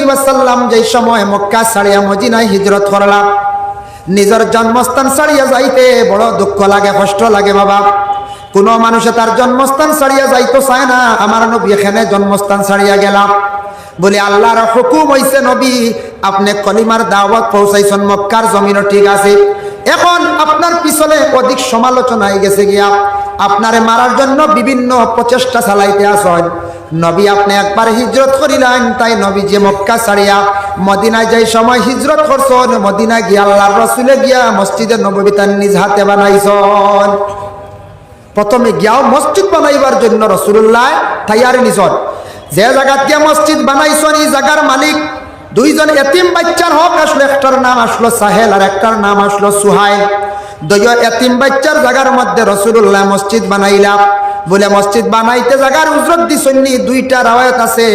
ওয়াসাল্লাম যেই সময় মক্কা ছাড়িয়া মদিনায় হিজরত করলাম, নিজের জন্মস্থান ছাড়িয়া যাইতে বড় দুঃখ লাগে, কষ্ট লাগে বাবা। কোন মানুষে তার জন্মস্থান ছাড়িয়া যাইতো চায় না। আমার নবী এখানে জন্মস্থান ছাড়িয়া গেলাম বলে আল্লাহর হুকুম হইছে, নবী আপনি কলিমার দাওয়াত পৌঁছাইছেন মক্কার জমিনও ঠিক আছে, এখন আপনার পিছনে অধিক সমালোচনা হয়ে গেছে গিয়া, আপনারে মারার জন্য বিভিন্ন প্রচেষ্টা চালাইতে আসেন। নবী আপনি একবার হিজরত করিলেন, তাই নবী যে মক্কা ছাড়িয়া মদিনায় যাই সময় হিজরত করছেন, মদিনায় গিয়া আল্লাহর রাসূলে গিয়া মসজিদে নববী তার নিজ হাতে বানাইছেন। প্রথমে গিয়াও মসজিদ বানাইবার জন্য রাসূলুল্লাহ তৈয়ারি নিছেন। যে জায়গাত গিয়া মসজিদ বানাইছেন এই জায়গার মালিক দুইজন এতিম বাচ্চার হক আসলো, একটার নাম আসলো সাহেল আর একটার নাম আসলো সুহাইল। দুই এতিম বাচ্চার জায়গার মধ্যে রাসূলুল্লাহ মসজিদ বানাইলা বলে মসজিদ বানাইতে জায়গার উজরত দিছনি। দুইটা রাওয়ায়াত আছে,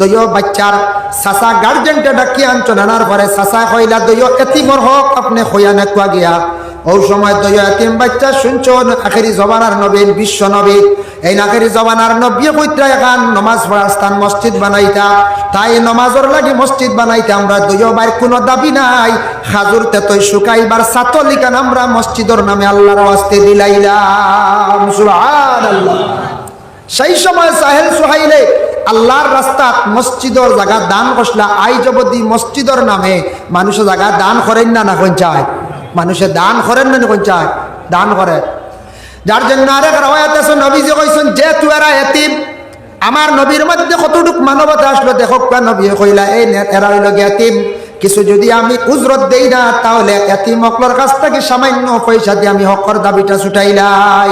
দুই বাচ্চার চাচা গার্জেনটা ডাকি আনছো, নানার পরে চাচা কইলা দুই এতিমর হক আপনি খইয়া নেকুয়া গিয়া। ওই সময় দুই এতিম বাচ্চা শুনছন আখেরি জমানার নবী, বিশ্ব নবী, এই আখেরি জমানার নবী কইত্রা এখন নমাজ পড়ার স্থান মসজিদ বানাইতা, তাই নমাজের লাগি মসজিদ বানাইতে আমরা দুই ভাইয়ের কোনো দাবি নাই। হাজুর তেতই শুকাইবার ছাতলিকান আমরা মসজিদের নামে আল্লাহর ওয়াস্তে দিলাইলাম। সুবহানাল্লাহ। সেই সময় সাহেল সুহাইলে আল্লাহর রাস্তা মসজিদের জায়গা দান করলা। আই জবদি মসজিদের নামে মানুষের জায়গা দান করেন না, না কোন চায় মানুষে দান করেন না, কোন চায় দান করে। যার জন্য আরেক রাওয়ায়াত আছে নবীজি কইছেন যে তুয়ারা এতিম, আমার নবীর মধ্যে কতটুক মানবতা আসলো দেখো। নবী কইলা এই এরা হইল এতিম, কিছু যদি আমি উজরত দেই না তাহলে এতিম হকর কাছ থেকে সামান্য পয়সা দিয়ে আমি হকর দাবিটা ছুটাইলাই।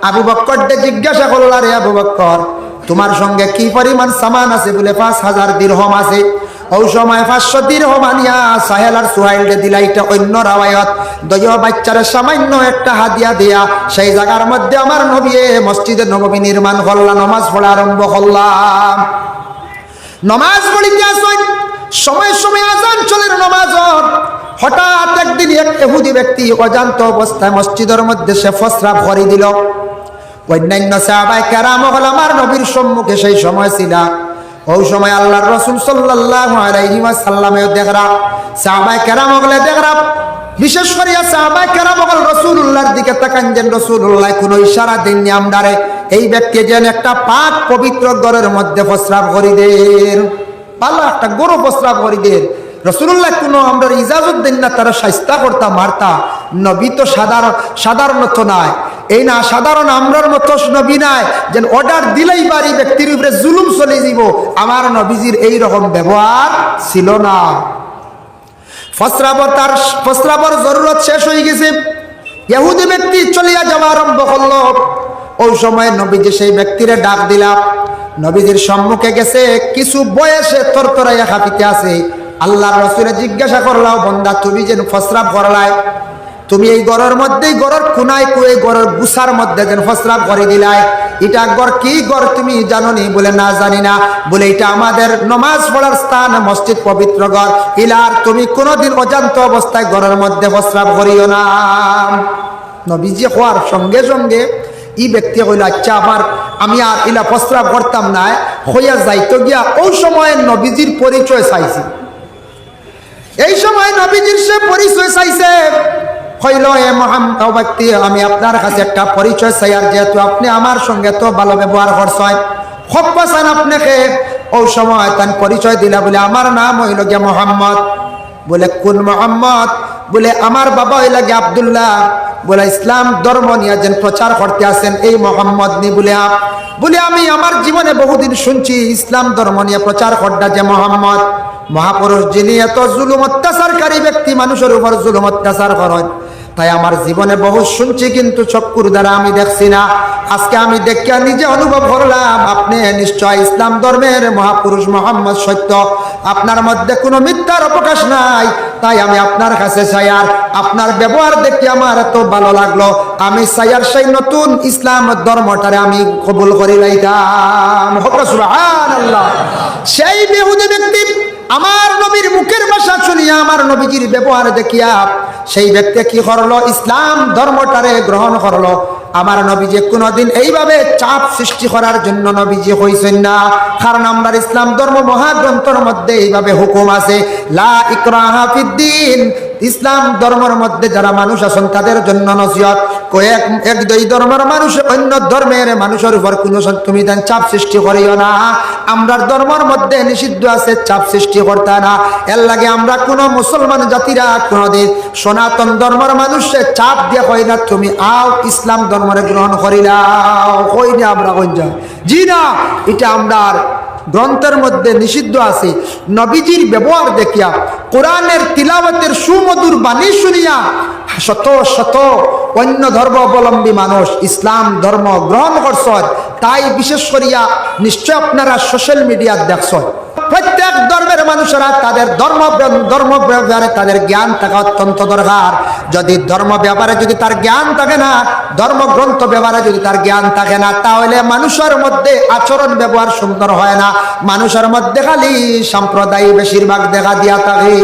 আবু বকর জিজ্ঞাসা করল, রে আবু বকর তোমার সঙ্গে কি পরিমাণ সামান আছে? বলে 5000 দিরহম আছে। ওই সময় 500 দিরহম আনিয়া সাহেল আর সুহাইলকে দিলা। এটা অন্য রাওয়ায়াত। দুই বাচ্চারে সামান্য একটা হাদিয়া দেয়া সেই জায়গার মধ্যে আমার নবী মসজিদে নববী নির্মাণ করলাম, নামাজ পড়া আরম্ভ করলাম। নামাজ পড়িতে আসেন, সময় সময় আজান চলে নামাজ। হঠাৎ একদিন এক ইহুদি ব্যক্তি অজান্ত অবস্থায় মসজিদের মধ্যে সে প্রস্রাব করে দিল। অন্যান্য সাহাবায়ে কেরাম হল আমার নবীর সম্মুখে সেই সময় ছিল। ওই সময় আল্লাহর রাসূল সাল্লাল্লাহু আলাইহি ওয়াসাল্লামে দেখরা সাহাবায়ে কেরাম হলে দেখরা, বিশেষ করে সাহাবায়ে কেরাম হল রাসূলুল্লাহর দিকে তাকান, যেন রাসূলুল্লাহ কোনো ইশারা দেননি আমদারে এই ব্যক্তি যেন একটা পাক পবিত্র ঘরের মধ্যে প্রস্রাব করে দেন, পালা একটা গরু প্রস্রাব করে দেন। রাসূলুল্লাহ কোনো আমরা ইজাজত দেন না, তারা শায়েস্তা করতা মারতা। নবী তো সাধারণত নাই, এই না সাধারণ আমরার মতো নবী নাই যেন অর্ডার দিলেই বাড়ি ব্যক্তির উপরে জুলুম চলে যাব। আমার নবীজির এই রকম ব্যবহার ছিল না। প্রস্রাবর জরুরত শেষ হয়ে গেছে, ইহুদি ব্যক্তি চলিয়া যাওয়া আরম্ভ করলো। ওই সময় নবীজি সেই ব্যক্তিরে ডাক দিলা। নবীজির সম্মুখে গেছে, কিছু বয়সে তরতরাইয়া হাঁপিতে আছে। আল্লাহর রাসূলে জিজ্ঞাসা করলাও, বন্দা তুমি যেন প্রস্রাব করলাই, তুমি এই গড়ের মধ্যেই গড়ের কোনায় কুয়ে গড়ের গুছার মধ্যে যেন প্রস্রাব করে দিলাই, এটা গড় কি গড় তুমি জানো নি? বলে না জানি না। বলে এটা আমাদের নমাজ পড়ার স্থান, মসজিদ পবিত্র গড়। ইলার তুমি কোনোদিন অজান্ত অবস্থায় গড়ের মধ্যে প্রস্রাব করিও না। নবীজি হওয়ার সঙ্গে সঙ্গে ই ব্যক্তি কইল, আচ্ছা আমি আর ইলা প্রস্রাব করতাম না, হইয়া যাইতো গিয়া। ওই সময় নবীজির পরিচয় চাইছি, এই সময় নবীজির সে পরিচয় চাইছে। হইল এ মুহাম্মদ ব্যক্তি, আমি আপনার কাছে একটা পরিচয় চাই, আর যেহেতু আপনি আমার সঙ্গে তো ভালো ব্যবহার করছেন, খুব পছন্দ আপনাকে। ওই সময় তার পরিচয় দিলা, বলে আমার নাম হইল গিয়া মোহাম্মদ। বলে কোন মোহাম্মদ? বলে আমার বাবা হইল গিয়া আব্দুল্লাহ। বলে ইসলাম ধর্ম নিয়ে যেন প্রচার করতে আসেন এই মোহাম্মদ নি? বলে আমি আমার জীবনে বহুদিন শুনছি ইসলাম ধর্ম নিয়ে প্রচার করটা যে মোহাম্মদ মহাপুরুষ, যিনি এত জুলুম অত্যাচারকারী ব্যক্তি, মানুষের উপর জুলুম অত্যাচার করেন, তাই আমার জীবনে বহু শুনছি কিন্তু চক্ষুর দ্বারা আমি দেখছি না। আজকে আমি দেখিয়া নিজে অনুভব করলাম আপনি নিশ্চয় ইসলাম ধর্মের মহাপুরুষ মোহাম্মদ সত্য, আপনার মধ্যে কোনো মিথ্যার অবকাশ নাই। তাই আমি আপনার কাছে চাই, আর আপনার ব্যবহার দেখে আমার এত ভালো লাগলো, আমি চাই আর সেই নতুন ইসলাম ধর্মটারে আমি কবুল করি লাইতাম। সুবহানাল্লাহ। সেই ইহুদি ব্যক্তি আমার নবীর মুখের ভাষা শুনিয়া, আমার নবীজির ব্যবহার দেখিয়া সেই ব্যক্তি কি করলো? ইসলাম ধর্মটারে গ্রহণ করলো। আমার নবীজি কোনোদিন এইভাবে চাপ সৃষ্টি করার জন্য নবীজি হইছেন না। কারণ আমরা ইসলাম ধর্ম মহাগ্রন্থের মধ্যে এইভাবে হুকুম আছে, লা ইকরাহা ফিদ্দিন, ইসলাম ধর্মের মধ্যে যারা মানুষ আছেন তাদের জন্য নসিহত, এক দুই ধর্মের মানুষ অন্য ধর্মের মানুষের উপর কোনো তুমি দেন চাপ সৃষ্টি করিও না। আমরা ধর্মের মধ্যে নিষিদ্ধ আছে চাপ সৃষ্টি করতে না। এর লাগে আমরা কোনো মুসলমান জাতিরা কোনোদিন সনাতন ধর্মের মানুষের চাপ দিয়ে কই না তুমি আও ইসলাম ধর্মের গ্রহণ করিলাও, কই না আমরা কই যা জি না, এটা আমরা গ্রন্থের মধ্যে নিষিদ্ধ আছে। নবীজির ব্যবহার দেখিয়া, কোরআনের তিলাওয়াতের সুমধুর বাণী শুনিয়া শত শত অন্য ধর্ম অবলম্বী মানুষ ইসলাম ধর্ম গ্রহণ করছেন। তাই বিশেষ করিয়া নিশ্চয় আপনারা সোশ্যাল মিডিয়া দেখছেন, প্রত্যেক ধর্মের মানুষেরা তাদের ধর্ম ব্যাপারে তাদের জ্ঞান থাকা অত্যন্ত দরকার। যদি ধর্ম ব্যাপারে যদি তার জ্ঞান থাকে না, ধর্মগ্রন্থ ব্যাপারে যদি তার জ্ঞান থাকে না, তাহলে মানুষের মধ্যে আচরণ ব্যবহার সুন্দর হয় না। মানুষের মধ্যে খালি সম্প্রদায় বেশিরভাগ দেখা দিয়া থাকে,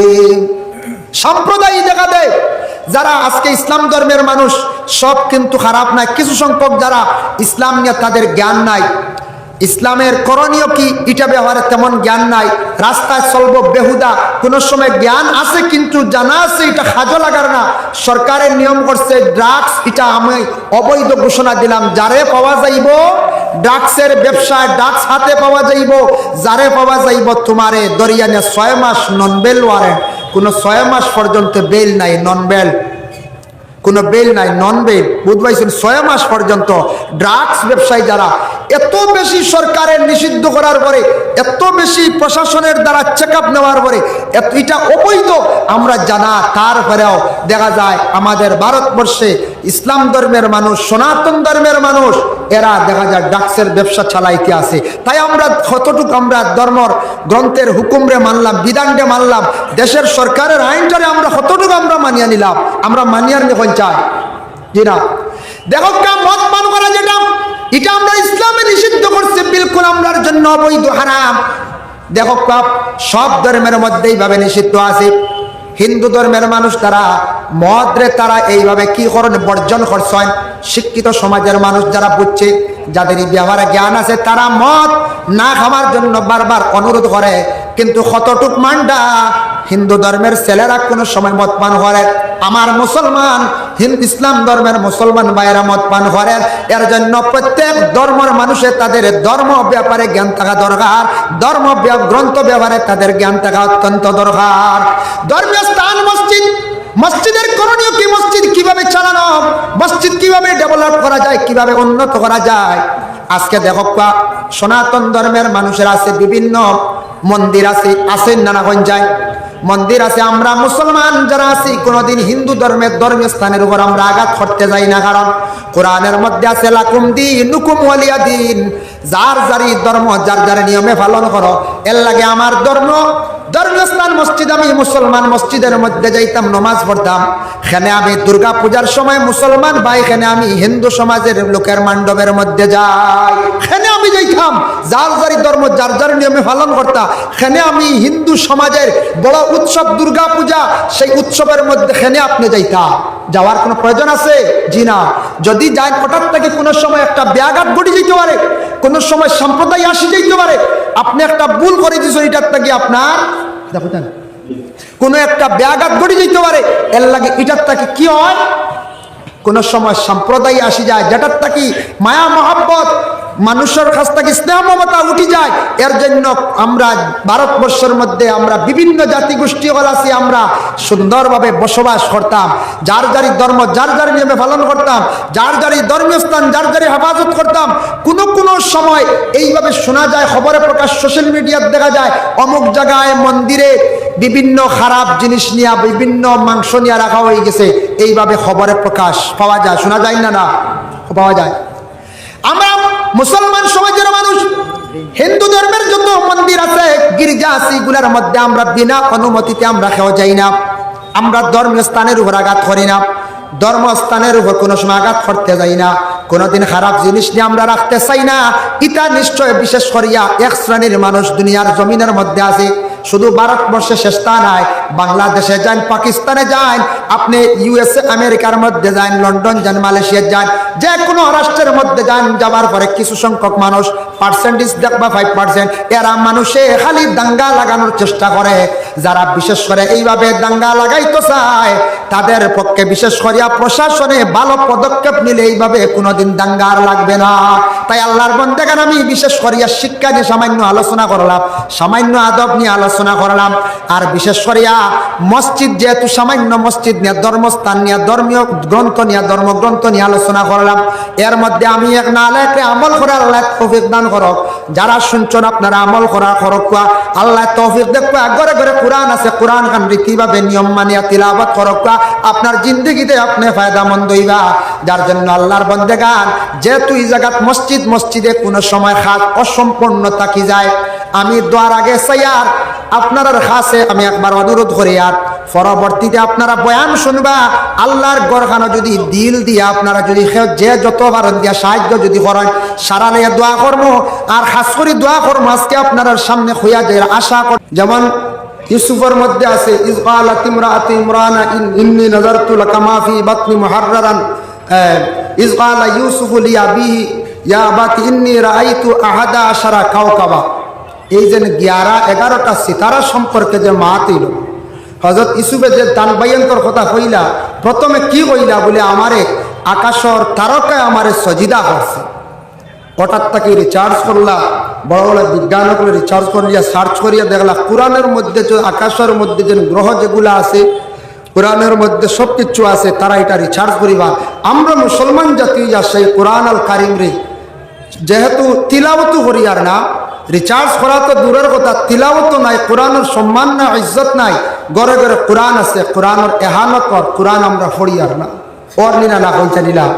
সম্প্রদায় দেখা দেয়। যারা আজকে ইসলাম ধর্মের মানুষ সব কিন্তু খারাপ নাই, কিছু সংখ্যক যারা ইসলাম নিয়ে তাদের জ্ঞান নাই, ইসলামের করণীয় কি এটা ব্যবহারে তেমন জ্ঞান নাই, রাস্তায় চলবো বেহুদা, কোনো সময় জ্ঞান আছে কিন্তু জানা আছে এটা কাজে লাগার না। সরকারের নিয়ম করছে ড্রাগস, এটা আমি অবৈধ ঘোষণা দিলাম, যারে পাওয়া যাইব ড্রাগসের ব্যবসায় ড্রাগস হাতে পাওয়া যাইব, যারে পাওয়া যাইব তোমারে দরিয়ানে 6 মাস নন বেল ওয়ারেন্ট, কোনো 6 মাস পর্যন্ত বেল নাই, নন বেল কোনো বেল নাই, নন বেল বুঝবাইছেন, 6 মাস পর্যন্ত ড্রাগস ব্যবসায়ী যারা, এত বেশি সরকারের নিষিদ্ধ করার পরে, এত বেশি প্রশাসনের দ্বারা চেক আপ নেওয়ার পরে এটা অবৈধ আমরা জানা, তারপরেও দেখা যায় আমাদের ভারতবর্ষে ইসলাম ধর্মের মানুষ সনাতন ধর্মের মানুষ এরা দেখা যায় ড্রাগসের ব্যবসা চালাইতে আছে। তাই আমরা কতটুকু আমরা ধর্মর গ্রন্থের হুকুমরে মানলাম, বিধানকে মানলাম, দেশের সরকারের আইনটারে আমরা কতটুকু আমরা মানিয়ে নিলাম, আমরা মানিয়ার নিখন চাই জি না। দেখো মদ পান করা যেটা এটা আমরা ইসলামে নিষিদ্ধ করছে, বিলকুল আমরার জন্য অবৈধ হারাম। দেখো সব ধর্মের মধ্যে এইভাবে নিষিদ্ধ আছে। হিন্দু ধর্মের মানুষ তারা মদরে তারা এইভাবে কি করেন বর্জন করছেন। শিক্ষিত সমাজের মানুষ যারা বুঝছে, যাদের এই ব্যবহারে জ্ঞান আছে, তারা মদ না খাওয়ার জন্য বারবার অনুরোধ করে, কিন্তু কতটুক মানটা হিন্দু ধর্মের ছেলেরা কোনো সময় মদ পান করে, আমার মুসলমান ইসলাম ধর্মের মুসলমান ভাইয়েরা মদ পান করেন। এর জন্য প্রত্যেক ধর্মের মানুষের তাদের ধর্ম ব্যাপারে জ্ঞান থাকা দরকার, ধর্ম গ্রন্থ ব্যাপারে তাদের জ্ঞান থাকা অত্যন্ত দরকার। ধর্মীয় স্থান মসজিদ, মসজিদের করণীয় কি, মসজিদ কিভাবে চালানো, মসজিদ কিভাবে ডেভেলপ করা যায়, কিভাবে উন্নত করা যায়। আজকে দেখো সনাতন ধর্মের মানুষের আছে বিভিন্ন মন্দির আছে নানাগঞ্জায় মন্দির আছে। আমরা মুসলমান যারা আছি কোনোদিন হিন্দু ধর্মের ধর্মীয় স্থানের উপর আমরা আঘাত করতে যাই না, কারণ কোরআনের মধ্যে আছে লাকুম দীনুকুম ওয়ালিয়া দিন, যার যারই ধর্ম যার যার নিয়মে পালন করো। এর লাগে আমার ধর্মীয় স্থান মসজিদ, আমি মুসলমান মসজিদের মধ্যে যাইতাম, নমাজ পড়তাম। এখানে আমি দুর্গা পূজার সময় মুসলমান ভাই, এখানে আমি হিন্দু সমাজের লোকের মণ্ডপের মধ্যে যাই, এখানে আমি যাইতাম, যার যারই ধর্ম যার যার নিয়মে পালন করতাম। এখানে আমি হিন্দু সমাজের বড় উৎসব দুর্গা পূজা, সেই উৎসবের মধ্যে এখানে আপনি যাইতাম, যাওয়ার কোনো প্রয়োজন আছে জি না। যদি যাই হঠাৎ থেকে কোনো সময় একটা ব্যাঘাত ঘটে যেতে পারে, কোনো সময় সম্প্রদায় আসি যেতে পারে, আপনি একটা ভুল করে দিয়েছেন, এটার থেকে আপনার কোনো একটা ব্যাঘাত ঘটে যেতে পারে। এর লাগে এটার থেকে কি হয়, কোন সময় সম্প্রদায় আসি যায়, যেটার থেকে মায়া মহাব্বত মানুষের কাছ থেকে স্নেহ মমতা উঠে যায়। এর জন্য আমরা ভারতবর্ষের মধ্যে আমরা বিভিন্ন জাতিগোষ্ঠী আছি, আমরা সুন্দরভাবে বসবাস করতাম, যার যারই ধর্ম যার যার নিয়মে পালন করতাম, যার যারই ধর্মীয় স্থান যার যারই হেফাজত করতাম। কোনো সময় এইভাবে শোনা যায়, খবরে প্রকাশ সোশ্যাল মিডিয়াতে দেখা যায়, অমুক জায়গায় মন্দিরে বিভিন্ন খারাপ জিনিস নিয়ে বিভিন্ন মাংস নিয়ে রাখা হয়ে গেছে, এইভাবে খবরে প্রকাশ পাওয়া যায়, শোনা যায় না, না পাওয়া যায়। আমরা মুসলমান সমাজের মানুষ হিন্দু ধর্মের যত মন্দির আছে গির্জা আছে, এগুলোর মধ্যে আমরা বিনা অনুমতিতে আমরা খেয়ে যাই না, আমরা ধর্মীয় স্থানের উপর আঘাত করি না, ধর্মস্থানের উপর কোনো সময় আঘাত করতে যাই না, কোনোদিন খারাপ জিনিস নিয়ে আমরা রাখতে চাই না। এটা নিশ্চয় বিশেষ করিয়া এক শ্রেণীর মানুষ দুনিয়ার জমিনের মধ্যে আছে, শুধু ভারতবর্ষে শেষ তা নাই, বাংলাদেশে যান, পাকিস্তানে যান, আপনি ইউএসএ আমেরিকার মধ্যে যান, লন্ডন যান, মালয়েশিয়া যান, যে কোনো রাষ্ট্রের মধ্যে যান, যাবার পরে কিছু সংখ্যক মানুষ পার্সেন্টেজ দেখবা 5%, এরা মানুষে খালি দাঙ্গা লাগানোর চেষ্টা করে। যারা বিশেষ করে এইভাবে দাঙ্গা লাগাইতে চায় তাদের পক্ষে বিশেষ করিয়া প্রশাসনে ভালো পদক্ষেপ নিলে এইভাবে কোনোদিন দাঙ্গা আর লাগবে না। তাই আল্লাহর বান্দাগণ, আমি বিশেষ করিয়া শিক্ষা নিয়ে সামান্য আলোচনা করলাম, সামান্য আদব নিয়ে আলোচনা করলাম, আর বিশেষ করিয়া মসজিদ, যেহেতু সামান্য মসজিদ নিয়ে, ধর্মস্থান নিয়ে, ধর্মীয় গ্রন্থ নিয়ে, ধর্মগ্রন্থ নিয়ে আলোচনা করলাম। এর মধ্যে আমি এক না আল্লাহকে আমল করার আল্লাহ তৌফিক দান করক। যারা শুনছেন আপনারা আমল করা করক, আল্লাহ তৌফিক দেখবা। ঘরে ঘরে কোরআন আছে, কোরআন খান রীতিভাবে নিয়ম মানিয়া তিলাওয়াত করক, আপনার জিন্দগিতে আপনি ফায়দামন্দ হইবা। যার জন্য আল্লাহর বান্দাগান, যেহেতু এই জায়গাত মসজিদ, মসজিদে কোনো সময় খাস অসম্পূর্ণ থাকি যায়, আমি দোয়ার আগে চাইয়ার আপনার কাছে আমি একবার অনুরোধ করি, আর পরবর্তীতে আপনারা বয়ান শুনবা, আল্লাহর গড়খানা যদি দিল দিয়ে আপনারা যদি যে যত পারেন দিয়া সাহায্য যদি করেন, সারা নিয়ে দোয়া করবো, আর খাস করে দোয়া করবো আজকে আপনার সামনে হইয়া যায় আশা কর। যেমন ইউসুফের মধ্যে আছে, ইয ক্বালাত ইমরাতু ইমরান ইন্নী নাযারতু লাকা মা ফি বাতনি মুহাররারান, ইয ক্বালা ইউসুফু লিআবিহি ইয়া আবাতি ইন্নী রাআইতু আহাদা আশারা কাওকাবা। এই যে 11টা সিতারা সম্পর্কে যে মাতিল হযরত ইউসুফে যে তানবায়ন্তর কথা কইলা, প্রথমে কি কইলা বলে, আমারে আকাশর তারকায় আমারে সজিদা করছে। হঠাৎ তাকে রিচার্জ করলা, বড় বড় বিজ্ঞানগুলো রিচার্জ করিয়া সার্চ করিয়া দেখলা কোরআনের মধ্যে যে আকাশের মধ্যে যে গ্রহ যেগুলো আছে, কোরআনের মধ্যে সব কিছু আছে, তারা এটা রিচার্জ করিবা। আমরা মুসলমান জাতি যা সেই কোরআন আল কারিম রে যেহেতু তিলাওয়াত করি আর না, রিচার্জ করা তো দূরের কথা, তিলাওয়াত নাই, কোরআনের সম্মান না, ইজ্জত নাই। ঘরে ঘরে কোরআন আছে, কোরআনের এহানত কর, কোরআন আমরা পড়ি আর না, ওর নিনা না কইতে নিলাম।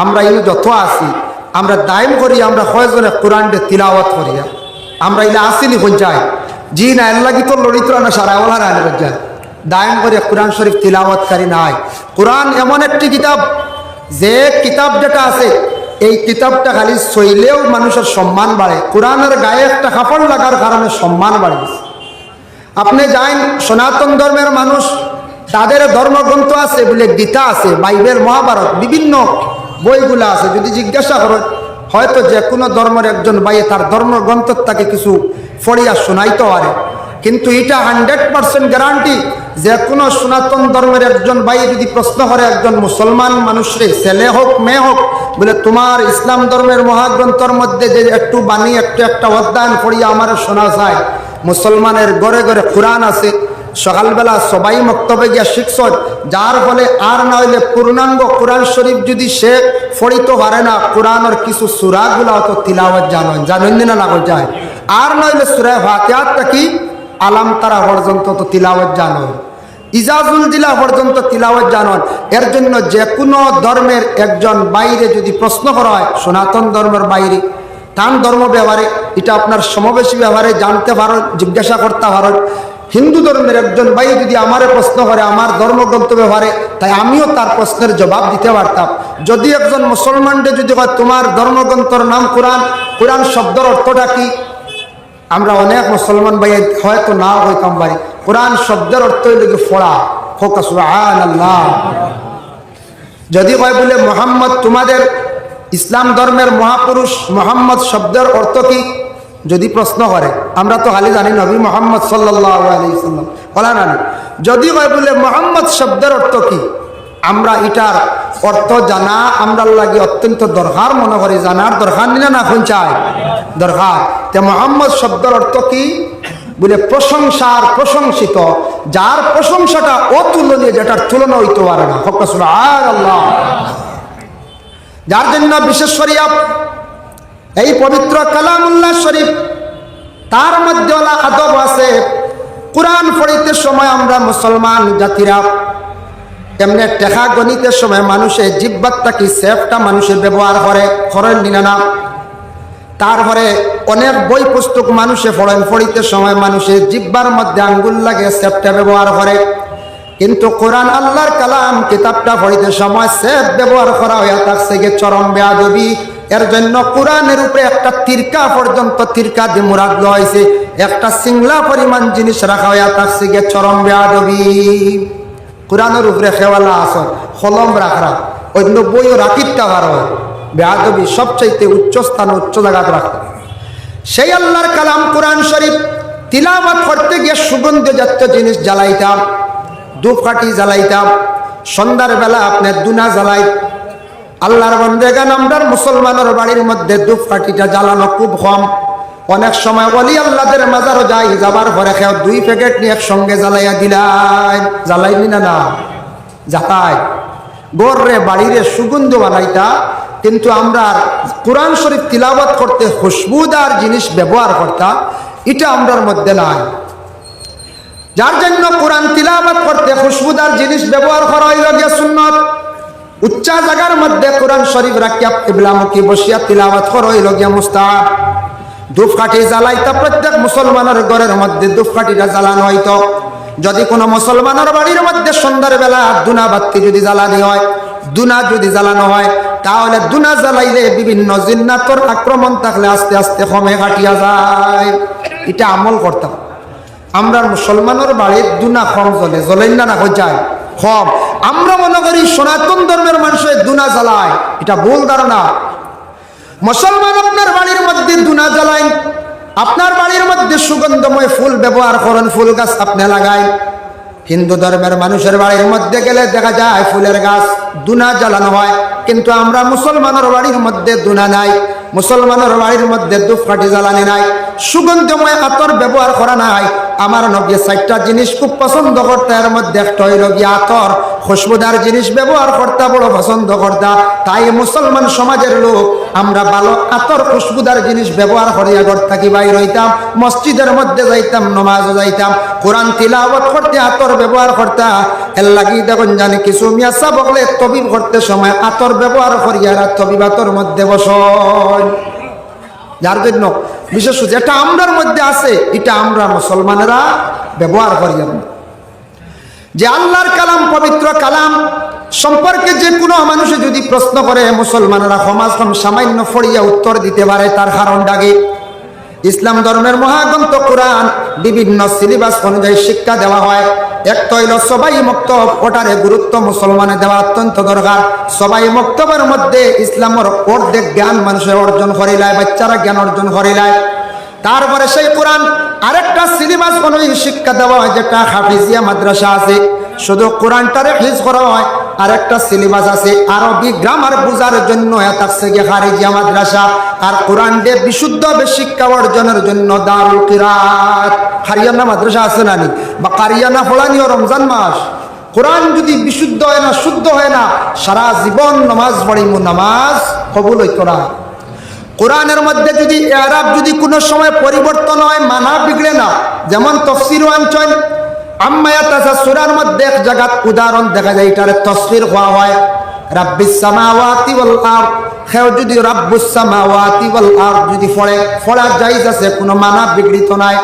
আমরা ইনি যত আছি আমরা দায়ম করি, আমরা কয়জনে কোরআনকে তিলাওয়াত করিয়া আমরা ইলা আসিনি পঞ্চায় জি না, আল্লাহ কি তোর লড়িত না সারাওয়ালা রায় পঞ্চায় দায়ম করিয়া কোরআন শরীফ তিলাওয়াতকারী নাই। কোরআন এমন একটি কিতাব, যে কিতাব যেটা আছে এই কিতাবটা খালি সইলেও মানুষের সম্মান বাড়ে। কোরআনের গায়ে একটা কাপড় লাগার কারণে সম্মান বাড়ে। আপনি যাইন সনাতন ধর্মের মানুষ, তাদের ধর্মগ্রন্থ আছে বলে গীতা আছে, বাইবেল, মহাভারত, বিভিন্ন বইগুলা আছে। যদি জিজ্ঞাসা করেন, হয়তো যে কোনো ধর্মের একজন বাইয়ে তার ধর্মগ্রন্থ তাকে কিছু পড়িয়া শোনাইতে পারে, কিন্তু এটা 100% গ্যারান্টি, যে কোনো সনাতন ধর্মের একজন ভাই যদি প্রশ্ন করে একজন মুসলমান মানুষরে, ছেলে হোক মেয়ে হোক, বলে তোমার ইসলাম ধর্মের মহাগ্রন্থর মধ্যে যে একটু বাণী একটু একটা অধ্যয়ন করিয়া আমার শোনা যায়। মুসলমানের ঘরে ঘরে কোরআন আছে, সকালবেলা সবাই মক্তবে গিয়া শিখছেন, যার ফলে আর না হইলে পূর্ণাঙ্গ কোরআন শরীফ যদি সে পড়িতে পারে না, কোরআনের কিছু সূরাগুলা তো তিলাওয়াত জানেন না লাগল যায়, আর না হইলে সূরা ফাতিহা থেকে আলাম তারা পর্যন্ত তো তিলাওয়াত জানেন, ইজাজুল জিলা পর্যন্ত তিলাওয়াত জানেন। এর জন্য যে কোনো ধর্মের একজন বাইরে যদি প্রশ্ন করা হয়, সনাতন ধর্মের বাইরে তার ধর্ম ব্যবহারে, এটা আপনার সমবেশী ব্যবহারে জানতে পারেন, জিজ্ঞাসা করতে পারেন। হিন্দু ধর্মের একজন ভাই যদি আমারে প্রশ্ন করে আমার ধর্মগ্রন্থ ব্যবহারে, তাই আমিও তার প্রশ্নের জবাব দিতে পারতাম। যদি একজন মুসলমানকে যদি হয় তোমার ধর্মগ্রন্থর নাম কোরআন, কোরআন শব্দের অর্থটা কি, আমরা অনেক মুসলমান ভাই হয়তো নাও হইতাম পারি, কোরআন শব্দের অর্থ হইল ফোড়া, ফোকা সুবহানাল্লাহ। যদি কয় বলে মোহাম্মদ, তোমাদের ইসলাম ধর্মের মহাপুরুষ মোহাম্মদ শব্দের অর্থ কি, যদি প্রশ্ন করে, আমরা তো খালি জানি নবী মোহাম্মদ সাল্লাল্লাহু আলাইহি ওয়াসাল্লাম বলা না। যদি কয় বলে মোহাম্মদ শব্দের অর্থ কি, আমরা এটার অর্থ জানা আমরা লাগে অত্যন্ত দরকার মনে করি, জানার দরকার নিলে না কোন চাই দরকার। তে মোহাম্মদ শব্দের অর্থ কি বলে, প্রশংসার প্রশংসিত, যার প্রশংসাটা অতুলনীয়, যেটার তুলনা হইতে পারে না। সুবহানাল্লাহ। যার জন্য বিশেষ করিয়া এই পবিত্র কালামুল্লাহ শরীফ, তার মধ্যে আদব আছে। কোরআন পড়িতে সময় আমরা মুসলমান জাতিরা এমনি টেকা গণিতের সময় মানুষের জিব্বাতটা কি সেফটা মানুষের ব্যবহার করে, করেন না? তারপরে অনেক বই পুস্তক মানুষে পড়েন, পড়িতে সময় মানুষের জিব্বার মধ্যে আঙ্গুল লাগে, সেফটা ব্যবহার করে। কিন্তু কোরআন আল্লাহর কালাম কিতাবটা পড়িতে সময় সেফ ব্যবহার করা হয়ে থাকছে গিয়ে চরম বেয়াদবি। এর জন্য কোরআনের উপরে একটা তিরকা পর্যন্ত, তিরকা দিয়ে মুরাদ হয়েছে, একটা সিংলা পরিমাণ জিনিস রাখা হয়ে থাকছে গিয়ে চরম বেয়াদবি। কোরআনের উপরে খেওয়ালা আসন কলম রাখরা অন্য বইও রাখিতে পারো বেয়াদবি সবচাইতে উচ্চ স্থান উচ্চ জায়গা রাখতে সেই আল্লাহর কালাম কোরআন শরীফ তিলাওয়াত করতে গিয়ে সুগন্ধজাত জিনিস জ্বালাইতাম ধূপকাঠি জ্বালাইতাম সন্ধ্যার বেলা আপনার দুনা জ্বালাই আল্লাহর বান্দাগান আমরার মুসলমানের বাড়ির মধ্যে ধূপকাঠিটা জ্বালানো খুব কম অনেক সময় বলি আল্লাহদের মাজারও যাই যাবার পরে খেয়ে 2 প্যাকেট নিয়ে একসঙ্গে জ্বালাইয়া দিলাই জ্বালাইনি না জ্বালাই গড়রে বাড়িরে সুগন্ধ বানাইতা কিন্তু আমরা কোরআন শরীফ তিলাওয়াত করতে খুশবুদার জিনিস ব্যবহার করতা এটা আমরার মধ্যে নাই যার জন্য কোরআন তিলাওয়াত করতে খুশবুদার জিনিস ব্যবহার করা হইল গিয়া সুন্নত উচ্চা জায়গার মধ্যে কোরআন শরীফ রাখিয়া কিবলামুখী বসিয়া তিলাওয়াত করা হইল গিয়া মুস্তাহাব ধূপকাঠি জ্বালাইতা প্রত্যেক মুসলমানের ঘরের মধ্যে ধূপকাঠিটা জ্বালানো হইতো যদি কোনো মুসলমানের বাড়ির মধ্যে সন্ধ্যার বেলা দুনা বাতি যদি জ্বালানো হয় দুনা যদি জ্বালানো হয় তাহলে দুনা জ্বালাইলে বিভিন্ন জিন্নাতর আক্রমণ থাকলে আস্তে আস্তে কমে কাটিয়া যায় এটা আমল করতাম আমরা মুসলমানের বাড়ির দুনা কম জ্বলে জ্বলেন না যায় কম আমরা মনে করি সনাতন ধর্মের মানুষের দুনা জ্বালায় এটা ভুল ধারণা মুসলমান আপনার বাড়ির মধ্যে দুনা জ্বালায় আপনার বাড়ির মধ্যে সুগন্ধময় ফুল ব্যবহার করেন ফুল গাছ আপনি লাগাই হিন্দু ধর্মের মানুষের বাড়ির মধ্যে গেলে দেখা যায় ফুলের গাছ দুনা জ্বালানো হয় কিন্তু আমরা মুসলমানের বাড়ির মধ্যে দুনা নাই মুসলমানের বাড়ির মধ্যে ধূপকাঠি জ্বালানি নাই সুগন্ধময় আতর ব্যবহার করা নাই আমার নবী 4টা জিনিস খুব পছন্দ করতে এর মধ্যে একটা হইল গিয়া আতর খুশবুদার জিনিস ব্যবহার করতে বড় পছন্দ করতা তাই মুসলমান সমাজের লোক আমরা ভালো আতর খুশবুদার জিনিস ব্যবহার করিয়া ঘর থাকি বাইর হইতাম মসজিদের মধ্যে যাইতাম নমাজও যাইতাম কোরআন তিলাওয়াত করতে আতর ব্যবহার করতা এর লাগি দেখুন জানি কিছু মিয়াসা বকলে তবিব করতে সময় আতর ব্যবহার করিয়া তবিবাতর মধ্যে বসন যার জন্য বিশেষ যেটা আমরার মধ্যে আছে এটা আমরা মুসলমানেরা ব্যবহার করি যে আল্লাহর কালাম পবিত্র কালাম সম্পর্কে যে কোনো মানুষে যদি প্রশ্ন করে মুসলমানেরা সমাজ সামান্য ফড়িয়া উত্তর দিতে পারে তার কারণ ডাকে ইসলাম ধর্মের মহাগ্রন্থ কোরআন বিভিন্ন সিলেবাস অনুযায়ী শিক্ষা দেওয়া হয় এক তৈল সবাই মক্তব ওটারে গুরুত্ব মুসলমানে দেওয়া অত্যন্ত দরকার সবাই মক্তবের মধ্যে ইসলামের অর্ধেক জ্ঞান মানুষের অর্জন করিলায় বাচ্চারা জ্ঞান অর্জন করিলায় তারপরে সেই কোরআন আরেকটা সিলেবাস অনুযায়ী শিক্ষা দেওয়া হয় যেটা হাফিজিয়া মাদ্রাসা আছে শুধু কোরআনটারে হিফজ করা হয় আরেকটা সিলেবাস আছে আরবি গ্রামার বোঝার জন্য থাকছে গিয়ে খারিজিয়া মাদ্রাসা আর কোরআন দিয়ে বিশুদ্ধ শিক্ষা অর্জনের জন্য দারুল কিরাত হারিয়ানা মাদ্রাসা আছে না বা কারিয়ানা ফলানিও রমজান মাস কোরআন যদি বিশুদ্ধ হয় না শুদ্ধ হয় না সারা জীবন নামাজ পড়িমু নামাজ কবুল হইতো না কোরআনের মধ্যে যদি ইআরাব যদি কোনো সময় পরিবর্তন হয় মানা বিগড়ে না যেমন তাফসীর আনছেন আম্মায়াতাসা সূরার মধ্যে এক জায়গাত উদাহরণ দেখা যায় এটারে তাফসীর হওয়া হয় রাব্বিস সামাওয়াতি ওয়াল আরদ কেউ যদি রাব্বুস সামাওয়াতি ওয়াল আরদ যদি পড়া জায়েজ আছে কোনো মানা বিগড়িত নাই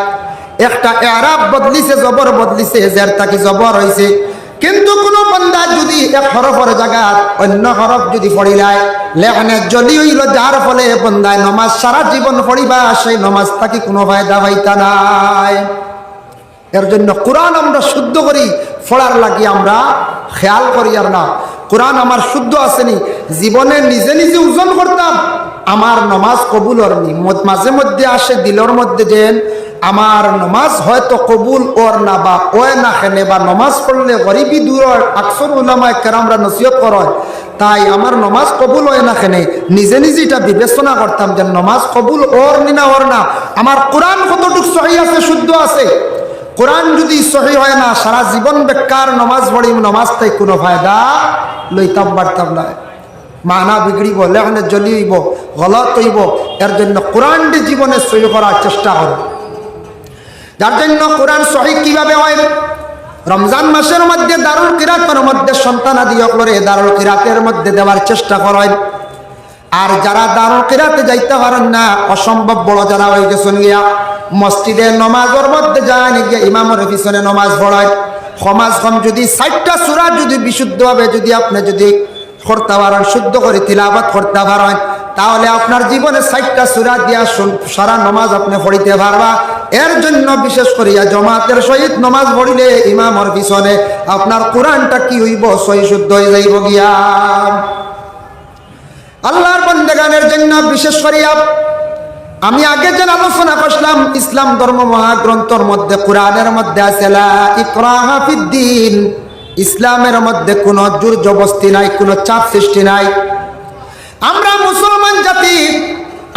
একটা ইআরাব বদলিছে জবর বদলিছে জের তাকি জবর হইছে কিন্তু কোন বান্দা যদি এক হরফের জায়গায় অন্য হরফ যদি পড়িলায় লেখনে জলি হইল যার ফলে বান্দায় নামাজ সারা জীবন পড়িবা সেই নামাজ তাকে কোনো ফায়দা পাইতা নাই এর জন্য কোরআন আমরা শুদ্ধ করি পড়ার লাগি আমরা খেয়াল করি আর না কোরআন আমার শুদ্ধ আসেনি জীবনে নিজে নিজে ওজন করতাম আমার নামাজ কবুল হয়নি মাঝে মধ্যে আসে দিলর মধ্যে যেন আমার নামাজ হয়তো কবুল ওর না বা ওয় না খেলে বা নামাজ পড়লে গরিবী দূর আকসর উলামায়ে কেরামরা নসিহত করেন তাই আমার নামাজ কবুল হয় না খেলে নিজে নিজে এটা বিবেচনা করতাম যে নামাজ কবুল ওর নি না ওর না আমার কোরআন কতটুকু সহি আছে শুদ্ধ আছে কোরআন যদি সহি হয় না সারা জীবন বেকার নামাজ পড়ি নামাজ তাই কোনো ফায়দা লইতাম পারতাম না মানা বিগড়িব লেখনে জ্বলি হইব গলত হইব এর জন্য কোরআনটি জীবনে সহি করার চেষ্টা করব যার জন্য কোরআন সহি কিভাবে হয় রমজান মাসের মধ্যে দারুল কিরাতের মধ্যে সন্তানাদি অকলরে দারুল কিরাতের মধ্যে দেওয়ার চেষ্টা করেন আর যারা দারুল কিরাতে যাইতে পারেন না অসম্ভব বড় যারা হয়ে গেছেন গিয়া মসজিদে নমাজের মধ্যে যান গিয়া ইমামের পিছনে নমাজ পড়ায় সমাজ কম যদি 60টা সূরা যদি বিশুদ্ধভাবে যদি আপনি যদি করতে পারেন শুদ্ধ করে তিলাওয়াত করতে পারেন তাহলে আপনার জীবনে 60টা সূরা দিয়া সারা নামাজ আপনি পড়িতে পারবা। এর জন্য বিশেষ করিয়া জামাতের সহিত নামাজ পড়িলে ইমামের পিছনে আপনার কোরআনটা কি হইব, সহি শুদ্ধ হয়ে যাইব গিয়া। আল্লাহর বান্দাগানের জন্য বিশেষ করিয়া আমি আগে যেন আলোচনা করলাম, ইসলাম ধর্ম মহাগ্রন্থের মধ্যে কোরআনের মধ্যে আছে লা ইকরাহা ফিদ্দিন, ইসলামের মধ্যে কোনো জোর জবরদস্তি নাই, কোনো চাপ সৃষ্টি নাই। আমরা মুসলমান জাতি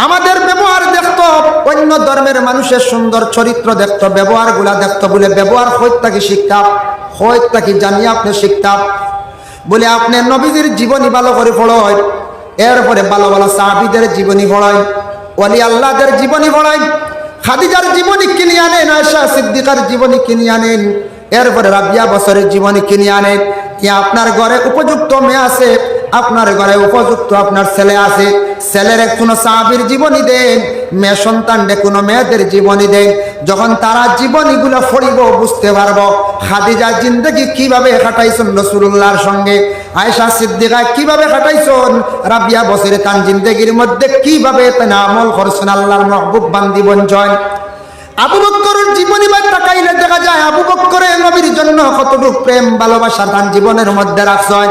আমাদের ব্যবহার দেখতো, অন্য ধর্মের মানুষের সুন্দর চরিত্র দেখতো, ব্যবহারগুলা দেখতো, বলে ব্যবহার হইত থাকি শিখতাম, হইত থাকি জানিয়ে আপনি শিখতাম, বলে আপনি নবীদের জীবনী ভালো করে পড়েন, এরপরে ভালো ভালো সাহাবীদের জীবনী পড়েন, ওলি আল্লাহদের জীবনী পড়েন, খাদিজার জীবনী কিনে আনেন, আয়েশা সিদ্দিকার জীবনী কিনে আনেন, এরপরে রাবিয়া বছরের জীবনী কিনে আনেন। কি আপনার ঘরে উপযুক্ত মেয়ে আছে, আপনার ঘরে উপযুক্ত আপনার ছেলে আছে, ছেলের কোনো সাহাবীর জীবনী দেন, মেয়ে সন্তানরে কোনো মেয়েদের জীবনী দেন। যখন তারা জীবনীগুলো পড়িব বুঝতে পারবো খাদিজা জিন্দেগি কিভাবে কাটাইছেন রাসূলুল্লাহর সঙ্গে, আয়েশা সিদ্দিকা কিভাবে কাটাইছেন, রাবিয়া বছরে তার জিন্দেগির মধ্যে কিভাবে তারা আমল করছেন, আল্লাহর মাহবুব বান্দি বঞ্চন। আবু বকরের জীবনী বা তাকাইলে দেখা যায় আবু বকরে নবীর জন্য কতটুকু প্রেম ভালোবাসা তার জীবনের মধ্যে রাখছেন।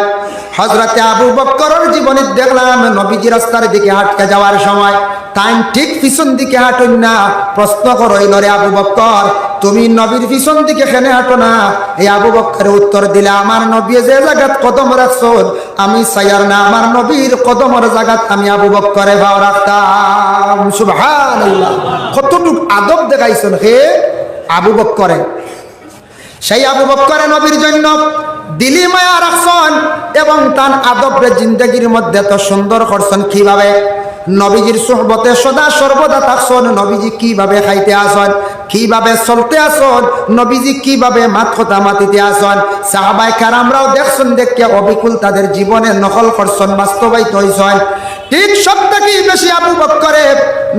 হযরতে আবু বকরের জীবনী দেখলাম নবীজি রাস্তার দিকে হাঁটতে যাওয়ার সময় তাই ঠিক পিছন দিকে হাঁটুন না, প্রশ্ন করইল রে আবু বকর তুমি নবীর পিছন দিকে কেন হাঁটো না? এই আবু বকরের উত্তর দিলে আমার নবী যে জায়গাত কদম রাখছেন আমি চাইয়ার না, আমার নবীর কদমের জায়গাত আমি আবু বকরে ভাও রাখতাম। সুবহানাল্লাহ, কতটুকু আদব দেখাইছেন হে আবু বকরে। সেই আবু বকরে নবীর জন্য দিলি মায়া রাখছেন এবং তার আদবরে জিন্দগির মধ্যে এত সুন্দর করছেন। কিভাবে নবীজির সুহবতে সদা সর্বদা থাকছেন, নবীজি কিভাবে খাইতে আসেন, কিভাবে চলতে আসেন, নবীজি কিভাবে মাত কথা মাতিতে আসেন, সাহাবায়ে কেরামরাও দেখছেন, দেখে অবিকুল তাদের জীবনে নকল করছেন, বাস্তবায়িত হইছেন। ঠিক সবটাকে বেশি আবু বকরে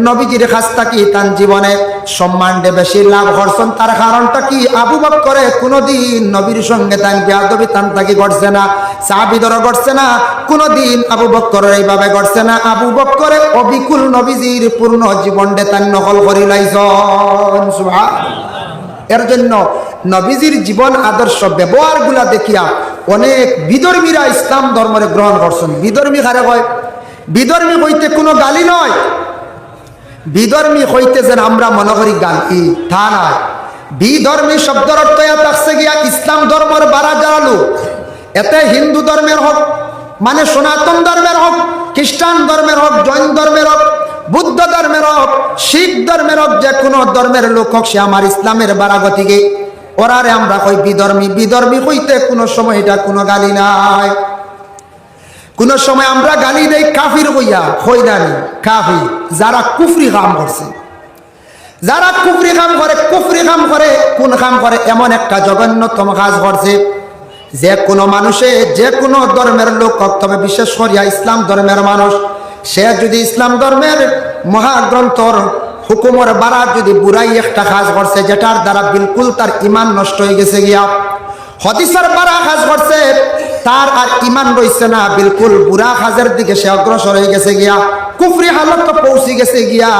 নবীজির কাছ থেকে তার জীবনে সম্মানটা বেশি লাভ করছেন। তার কারণটা কি? আবু বকরে কোনোদিন নবীর সঙ্গে তান বেয়াদবি তান তাকি করছে না, সাহাবীদেরও করছে না, কোনোদিন আবু বকরের এইভাবে করছে না। আবু বকরে অবিকুল নবীজির পূর্ণ জীবনটা তান নকল করি লাইছেন। সুবহানাল্লাহ। এর জন্য নবীজির জীবন আদর্শ ব্যবহারগুলা দেখিয়া অনেক বিধর্মীরা ইসলাম ধর্মরে গ্রহণ করছেন। বিধর্মী কারে কয়? বিধর্মী হইতে কোনো গালি নয়, বিধর্মী হইতে যেন আমরা মনে করি গালি, তা নয়। বিধর্মী শব্দের অর্থ থাকছে গিয়া ইসলাম ধর্মের বারা জানালু, এতে হিন্দু ধর্মের হোক মানে সনাতন ধর্মের হোক, খ্রিস্টান ধর্মের হোক, জৈন ধর্মের হোক, বুদ্ধ ধর্মের হোক, শিখ ধর্মের হোক, যে কোনো ধর্মের লোক হোক, সে আমার ইসলামের বারাগতিকে ওরারে আমরা কই বিধর্মী। বিধর্মী হইতে কোনো সময় এটা কোনো গালি নাই। কোন সময় আমরা গালি দেই কাফির হইয়া, হইদানি কাফির যারা কুফরি কাম করছে, যারা কুফরি কাম করে। কুফরি কাম করে কোন কাম করে? এমন একটা জঘন্যতম কাজ করছে যে কোনো মানুষে, যে কোনো ধর্মের লোক হোক, তবে বিশেষ করিয়া ইসলাম ধর্মের মানুষ, সে যদি ইসলাম ধর্মের মহাগ্রন্থর হুকুমের বারা যদি বুড়াই একটা কাজ করছে, যেটার দ্বারা বিলকুল তার ইমান নষ্ট হয়ে গেছে গিয়া, হাদিসের বারা কাজ করছে, তার আর ইমান রইছে না, বিলকুল বুড়া কাজের দিকে সে অগ্রসর হয়ে গেছে গিয়া, কুফরি হালত তো পৌঁছে গেছে গিয়া।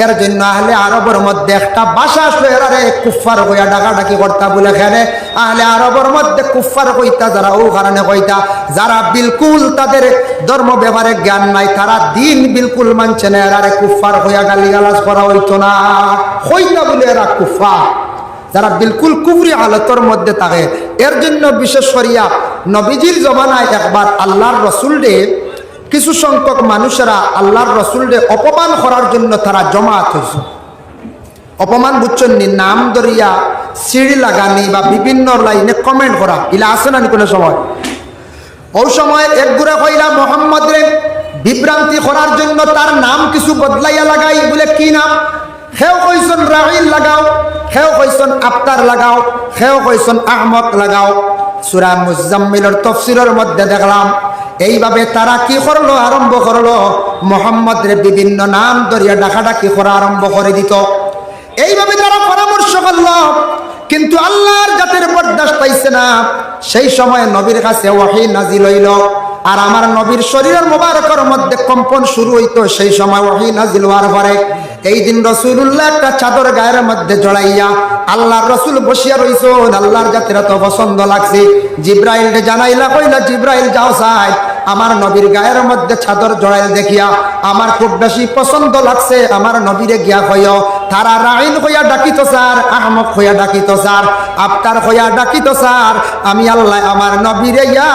এর জন্য আহলে আরবের মধ্যে একটা ভাষা আসলো, এরারে কুফার কইয়া ডাকাডাকি করতা বলে খেলে। আহলে আরবের মধ্যে কুফার কইতা যারা, ও কারণে কইতা যারা বিলকুল তাদের ধর্ম ব্যাপারে জ্ঞান নাই, তারা দিন বিলকুল মানছে না, এরারে কুফার কইয়া গালিগালাজ করা হইতো না, কইতা বলে এরা কুফার, যারা বিলকুল কুফরি হালতের মধ্যে থাকে। এর জন্য বিশেষ করিয়া নবীজির জমানায় একবার আল্লাহর রসুলরে কিছু সংখ্যক মানুষেরা আল্লাহর রসুলরে অপমান করার জন্য তারা জমায়েত হয়েছে। অপমান বুঝছেন নি? নাম ধরিয়া সিঁড়ি লাগানি বা বিভিন্ন লাইনে কমেন্ট করা, ইলা আছে না কোনো সময়? ওই সময় এক গুড়া কইলা মোহাম্মদ রে বিভ্রান্তি করার জন্য তার নাম কিছু বদলাইয়া লাগাই, বলে কি নাম? হেও কইছেন রাহিল লাগাও, হেও কইছেন আফতার লাগাও, হেও কইছেন আহমদ লাগাও। সূরা মুজাম্মিলের তাফসীরের মধ্যে দেখলাম এইভাবে তারা কি করলো, আরম্ভ করলো মোহাম্মদ রে বিভিন্ন নাম ধরিয়া ডাকাডাকি করা আরম্ভ করে দিত। এইভাবে তারা পরামর্শ করলো, কিন্তু আল্লাহর জাতের বরদাস্ত পাইছে না। সেই সময় নবীর কাছে ওয়াহী নাজিল হইল, আর আমার নবীর শরীরের মোবারকের মধ্যে কম্পন শুরু হইতো সেই সময় ওহী নাজিল হওয়ার পরে এই দিন রাসূলুল্লাহ একটা চাদর গায়ের মধ্যে জড়াইয়া আল্লাহর রাসূল বসিয়া রইছেন। আল্লাহর জাতির তো পছন্দ লাগছে, জিব্রাইলকে জানাইলা, কইলা জিব্রাইল যাও সাই আমার নবীর গায়ের মধ্যে চাদর জড়াইল দেখিয়া আমার খুব বেশি পছন্দ লাগছে, আমার নবীরে গিয়া কইও তারা রাইন হইয়া ডাকিত স্যার, আহমক হইয়া ডাকিত স্যার, আফতার হইয়া ডাকিত স্যার, আমি আল্লাহ আমার নবীরে ইয়া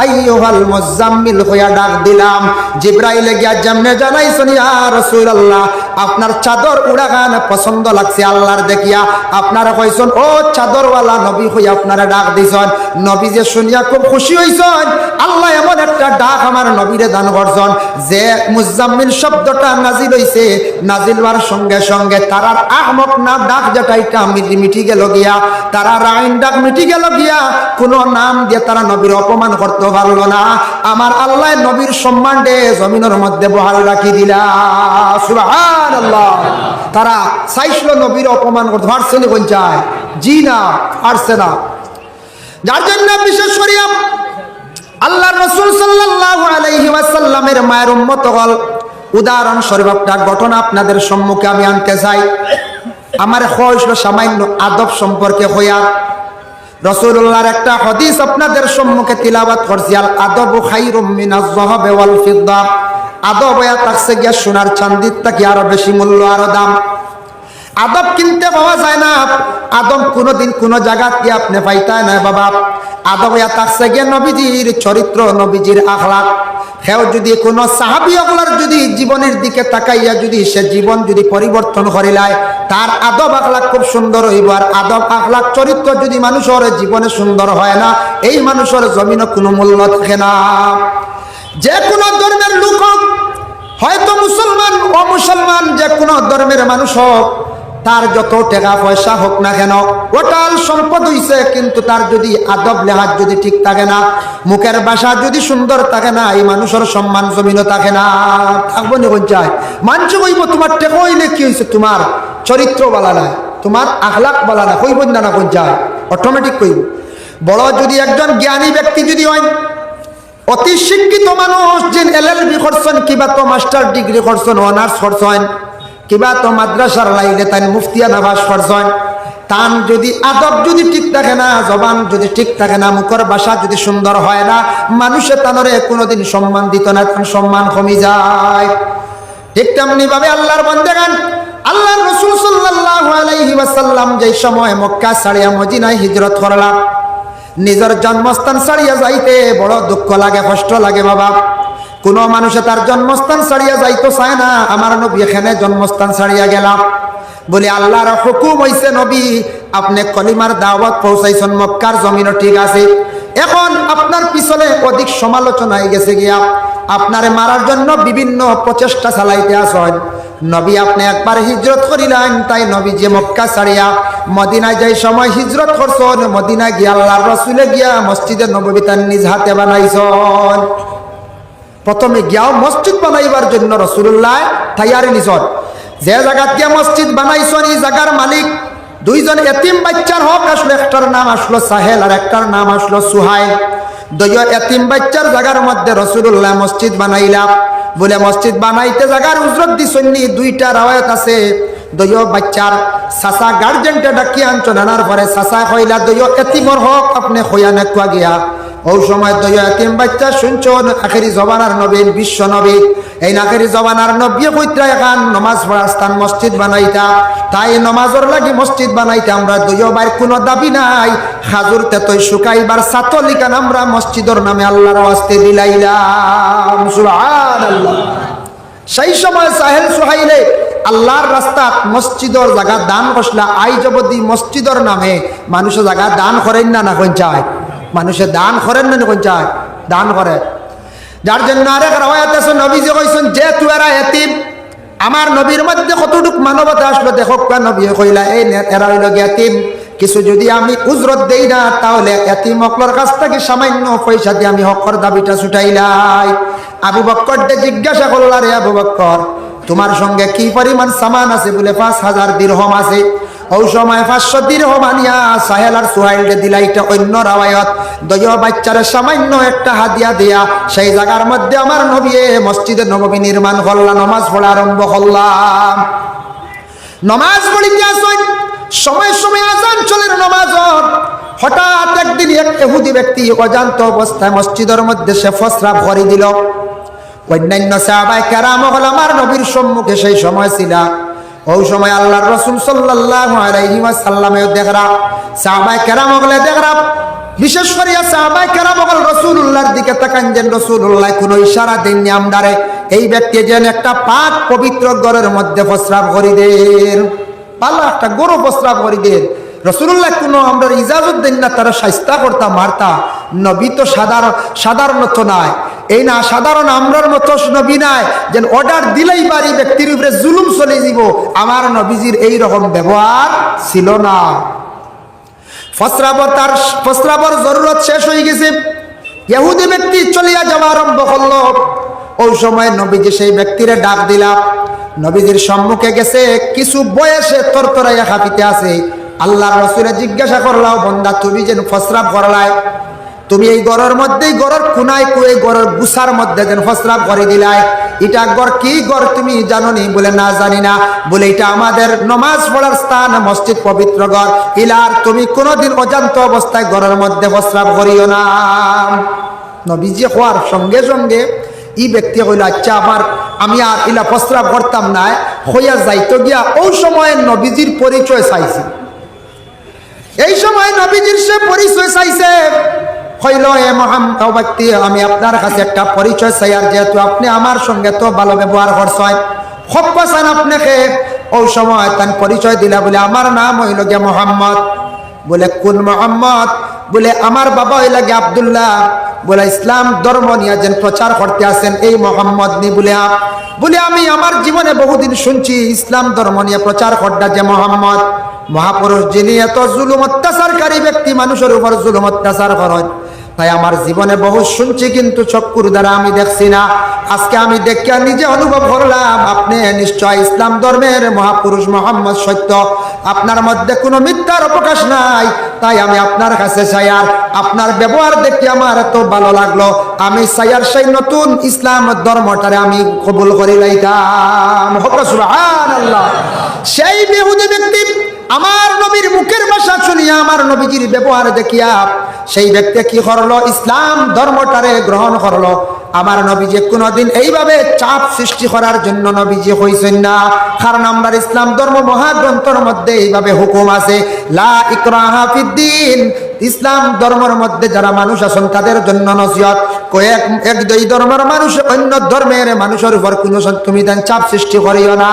আইয়ুহাল মুজাম্মিল হইয়া ডাক দিলাম। জিব্রাইলে গিয়া যেমনে জানাইছেন ইয়া রাসূলুল্লাহ আপনার চাদর উড়াগান পছন্দ লাগছে আল্লাহর দেখিয়া, আপনারা কইছেন ও চাদরওয়ালা নবী হইয়া আপনারা ডাক দিছেন। নবী যে শুনিয়া খুব খুশি হইছেন, আল্লাহ এমন একটা ডাক আমার নবীরে দান করছেন যে মুজাম্মিল শব্দটা নাজিল হইছে, নাজিল হওয়ার সঙ্গে সঙ্গে তারার আহমক না ডাক যেটা এটা মিটি গেল গিয়া, তারা রাইন ডাক মিটি গেল গিয়া, কোন নাম দিয়ে তারা নবীর অপমান করতে পারলো না। আমার আল্লাহ নবীর সম্মান দে জমিনের মধ্যে বহাল রাখি দিলা, সুবহানাল্লাহ। তারা চাইছিল নবীর অপমান করতে, পারছে না কোন চায়? জি না, পারছে না। যার জন্য বিশেষ করিয়া আল্লাহ রাসূল সাল্লাল্লাহু আলাইহি ওয়াসাল্লামের মায়ের উম্মত হল উদাহরণ স্বরূপ একটা ঘটনা আপনাদের সম্মুখে আমি আনতে চাই। আমার হইল সামান্য আদব সম্পর্কে হইয়া রাসূলুল্লাহর একটা হাদিস আপনাদের সম্মুখে তিলাওয়াত করছি। আল আদবু খায়রুম মিনাজ যাহাবি ওয়াল ফিদ্দা, আদব হইয়া থাকছে গিয়া সোনার চাঁদির থেকে আরো বেশি মূল্য, আরো দাম। আদব কিনতে পাওয়া যায় না, আদব কোনোদিন কোনো জায়গাতে আপনি পাইতায় না বাবা। আদব হইয়া থাকছে গিয়া নবীজির চরিত্র, নবীজির আখলাক। হেও যদি কোনো সাহাবী ওগুলার যদি জীবনের দিকে তাকাইয়া যদি সে জীবন যদি পরিবর্তন করিলায়, তার আদব আখলাক খুব সুন্দর হইব। আর আদব আখলাক চরিত্র যদি মানুষের জীবনে সুন্দর হয় না, এই মানুষের জমিনে কোনো মূল্য থাকে না। যে কোনো ধর্মের লোক হোক, হয়তো মুসলমান অমুসলমান, যে কোনো ধর্মের মানুষ হোক, তার যত টাকা পয়সা হোক না কেন, ওটাল সম্পদ হইছে, কিন্তু তার যদি আদব লেহাজ যদি ঠিক থাকে না, মুখের ভাষা যদি সুন্দর থাকে না, এই মানুষের সম্মান জমিনও থাকে না। থাকবো নি কোন চায়? মানুষ কইব তোমার টেকা হইলে কি হয়েছে, তোমার চরিত্র বালা নাই, তোমার আখলাক বালা না, কইব না কোন চায়? অটোমেটিক কইব। বড় যদি একজন জ্ঞানী ব্যক্তি যদি হয়, অতি শিক্ষিত মানুষ, যে LLB করছেন, কিবা তো মাস্টার ডিগ্রি করছেন, অনার্স করছেন, কিবা তো মাদ্রাসার লাইনে তাই মুফতিয়া নাবাস করছেন, তান যদি আদব যদি ঠিক থাকে না, জবান যদি ঠিক থাকে না, মুখের ভাষা যদি সুন্দর হয় না, মানুষের তানরে কোনোদিন সম্মান দিত না, তার সম্মান কমে যায়। ঠিক তেমনি ভাবে আল্লাহর বান্দাগান, আল্লাহর রাসূল সাল্লাল্লাহু আলাইহি ওয়াসাল্লাম যেই সময় মক্কা ছাড়িয়া মদিনায় হিজরত করলাম, নিজের জন্মস্থান ছাড়িয়া যাইতে বড় দুঃখ লাগে, কষ্ট লাগে বাবা। কোন মানুষে তার জন্মস্থান ছাড়িয়া যাইতো চায় না। আমার নবী এখানে জন্মস্থান ছাড়িয়া গেলাম বলে আল্লাহর হুকুম হইছে, নবী আপনি কলিমার দাওয়াত পৌঁছাইছেন মক্কার জমিনও ঠিক আছে, এখন আপনার পিছনে অধিক সমালোচনা হয়ে গেছে গিয়া, আপনারে মারার জন্য বিভিন্ন প্রচেষ্টা চালাইতে আসেন। নবী আপনি একবার হিজরত করিলেন, তাই নবী যে মক্কা ছাড়িয়া মদিনায় যাই সময় হিজরত করছেন, মদিনায় গিয়া আল্লাহর রাসূলে গিয়া মসজিদে নববী তার নিজ হাতে বানাইছেন। প্রথমে গিয়াও মসজিদ বানাইবার জন্য রাসূলুল্লাহ তৈয়ারি নিছেন। যে জায়গা গিয়া মসজিদ বানাইছেন, এই জায়গার মালিক দুইজন এতিম বাচ্চার হক আসলো, একটার নাম আসলো সাহেল আর একটার নাম আসলো সুহাইল। দুই এতিম বাচ্চার জায়গার মধ্যে রাসূলুল্লাহ মসজিদ বানাইলা। বলে মসজিদ বানাইতে জায়গার উজরত দিছেন, দুইটা রাওয়ায়াত আছে। দুই বাচ্চার চাচা গার্জেনটা ডাকিয়া আনছেন, আনার পরে চাচা কইলা দুই এতিমর হক আপনি হইয়া নেকুয়া গিয়া। ওই সময় দুই এতিম বাচ্চা শুনছেন আখেরি জবানার নবী, বিশ্ব নবী, এই আখেরি জবানার নবী কইত্রা এখন নমাজ পড়ার স্থান মসজিদ বানাইতা, তাই নমাজের লাগি মসজিদ বানাইতে আমরা দুই ভাইয়ের কোনো দাবি নাই। খাজুর তেতই শুকাইবার ছাতলিকান আমরা মসজিদের নামে আল্লাহর ওয়াস্তে দিলাইলাম, সুবহানাল্লাহ। সেই সময় সাহেল সুহাইলে আল্লাহর রাস্তা মসজিদর জায়গা দান করলা। আই জবদি মসজিদর নামে মানুষের জায়গা দান করেন না, না কোন চায়? মানুষে দান করেন না কোন চায়? দান করে। যার জন্য আরেক রাওয়ায়াত আছে, নবীজি কইছেন যে তুয়ারা এতিম, আমার নবীর মধ্যে কতটুক মানবতা আসলো দেখো। নবী কইলা এই এরা হইল এতিম, কিছু যদি আমি উজরত দেই না, তাহলে এতিম হকলর কাছ থেকে সামান্য পয়সা দিয়ে আমি হকর দাবিটা ছুটাইলাই। আবু বকর জিজ্ঞাসা করল, রে আবু বকর তোমার সঙ্গে কি পরিমাণ সামান আছে? বলে 5000 দিরহম আছে। ওই সময় 500 দিরহাম আনিয়া সাহেল আর সুহাইলকে দিলা। এটা অন্য রাওয়ায়াত। দয় বাচ্চারে সামান্য একটা হাদিয়া দিয়া সেই জায়গার মধ্যে আমার নবী মসজিদে নববী নির্মাণ করলা, নামাজ পড়া আরম্ভ করলাম। নামাজ পড়িতে আসেন, সময় সময় আজান চলে নামাজত। হঠাৎ একদিন এক ইহুদি ব্যক্তি অজান্ত অবস্থায় মসজিদের মধ্যে সে প্রস্রাব করে দিল। অন্যান্য সাহাবায়ে কেরাম হল আমার নবীর সম্মুখে সেই সময় ছিল। ওই সময় আল্লাহর রাসূল সাল্লাল্লাহু আলাইহি ওয়াসাল্লামেও দেখরা, সাহাবায়ে কেরাম হলে দেখরা, বিশেষ করে সাহাবায়ে কেরাম হল রাসূলুল্লাহর দিকে তাকান, যেন রাসূলুল্লাহ কোনো ইশারা দেননি আমদারে এই ব্যক্তি যেন একটা পাক পবিত্র ঘরের মধ্যে প্রস্রাব করে দেন, ভালো একটা গরু প্রস্রাব করে দেন। রাসূলুল্লাহ কোনো আমরা ইজাজত দেন না, তারা শাস্তা করতা মারতা। নবী তো সাধারণত নাই, এই না সাধারণ আমরার মতো নবী নাই যেন অর্ডার দিলেই বাড়ি ব্যক্তির উপরে জুলুম চলে যাব। আমার নবীজির এই রকম ব্যবহার ছিল না। প্রস্রাবর জরুরত শেষ হয়ে গেছে, ইহুদি ব্যক্তি চলিয়া যাওয়া আরম্ভ করলো। ওই সময় নবীজি সেই ব্যক্তিরে ডাক দিলাম। নবীজির সম্মুখে গেছে, কিছু বয়সে তরতরাইয়া কাঁপিতে আছে। আল্লাহর রাসূল জিজ্ঞাসা করলাম, বন্দা তুমি যেন প্রস্রাব করলাই, তুমি এই ঘরের মধ্যেই ঘরের কোনায় কুয়ে ঘরের গুছার মধ্যে যেন প্রস্রাব করে দিলাই, এটা ঘর কি ঘর তুমি জানো নি? বলে না জানি না। বলে এটা আমাদের নমাজ পড়ার স্থান, মসজিদ পবিত্র ঘর। ইলার তুমি কোনোদিন অজান্ত অবস্থায় ঘরের মধ্যে প্রস্রাব করিও না। নবীজি হওয়ার সঙ্গে সঙ্গে এই ব্যক্তি কইল, আচ্ছা আমি আর ইলা প্রস্রাব করতাম না, হইয়া যাইতো গিয়া। ওই সময় নবীজির পরিচয় চাইছে, এই সময় নবীজির সে পরিচয় চাইছে। হইল, এ মুহাম্মদ ব্যক্তি, আমি আপনার কাছে একটা পরিচয় চাই, আর যেহেতু আপনি আমার সঙ্গে তো ভালো ব্যবহার করছেন, খুব পছন্দ আপনাকে। ওই সময় তার পরিচয় দিলা, বলে আমার নাম হইল গিয়া মোহাম্মদ। বলে কোন মোহাম্মদ? বলে আমার বাবা হইল গিয়া আব্দুল্লাহ। বলে ইসলাম ধর্ম নিয়ে যেন প্রচার করতে আসেন এই মোহাম্মদ নি? বলে আমি আমার জীবনে বহুদিন শুনছি ইসলাম ধর্ম নিয়ে প্রচার করতে যে মোহাম্মদ মহাপুরুষ, যিনি এত জুলুম অত্যাচারকারী ব্যক্তি, মানুষের উপর জুলুম অত্যাচার করেন, তাই আমার জীবনে বহু শুনছি কিন্তু চক্ষুর দ্বারা আমি দেখছি না। আজকে আমি দেখিয়া নিজে অনুভব করলাম আপনি নিশ্চয় ইসলাম ধর্মের মহাপুরুষ মোহাম্মদ সত্য, আপনার মধ্যে কোনো মিথ্যার অবকাশ নাই। তাই আমি আপনার কাছে চাই, আর আপনার ব্যবহার দেখে আমার এত ভালো লাগলো, আমি চাইয়ার সেই নতুন ইসলাম ধর্মটারে আমি কবুল করি লাইতাম। সুবহানাল্লাহ। সেই ইহুদি ব্যক্তি আমার নবীর মুখের ভাষা শুনিয়া, আমার নবীজির ব্যবহার দেখিয়া সেই ব্যক্তি কি করলো? ইসলাম ধর্মটারে গ্রহণ করলো। আমার নবীজি কোনোদিন এইভাবে চাপ সৃষ্টি করার জন্য নবীজি হইছেন না, কারণ আমরা ইসলাম ধর্ম মহাগ্রন্থের মধ্যে এইভাবে হুকুম আছে, লা ইকরাহা ফিদ্দিন। ইসলাম ধর্মের মধ্যে যারা মানুষ আছেন তাদের জন্য নসিহত, এক দুই ধর্মের মানুষ অন্য ধর্মের মানুষের উপর কোনো তুমি দেন চাপ সৃষ্টি করিও না।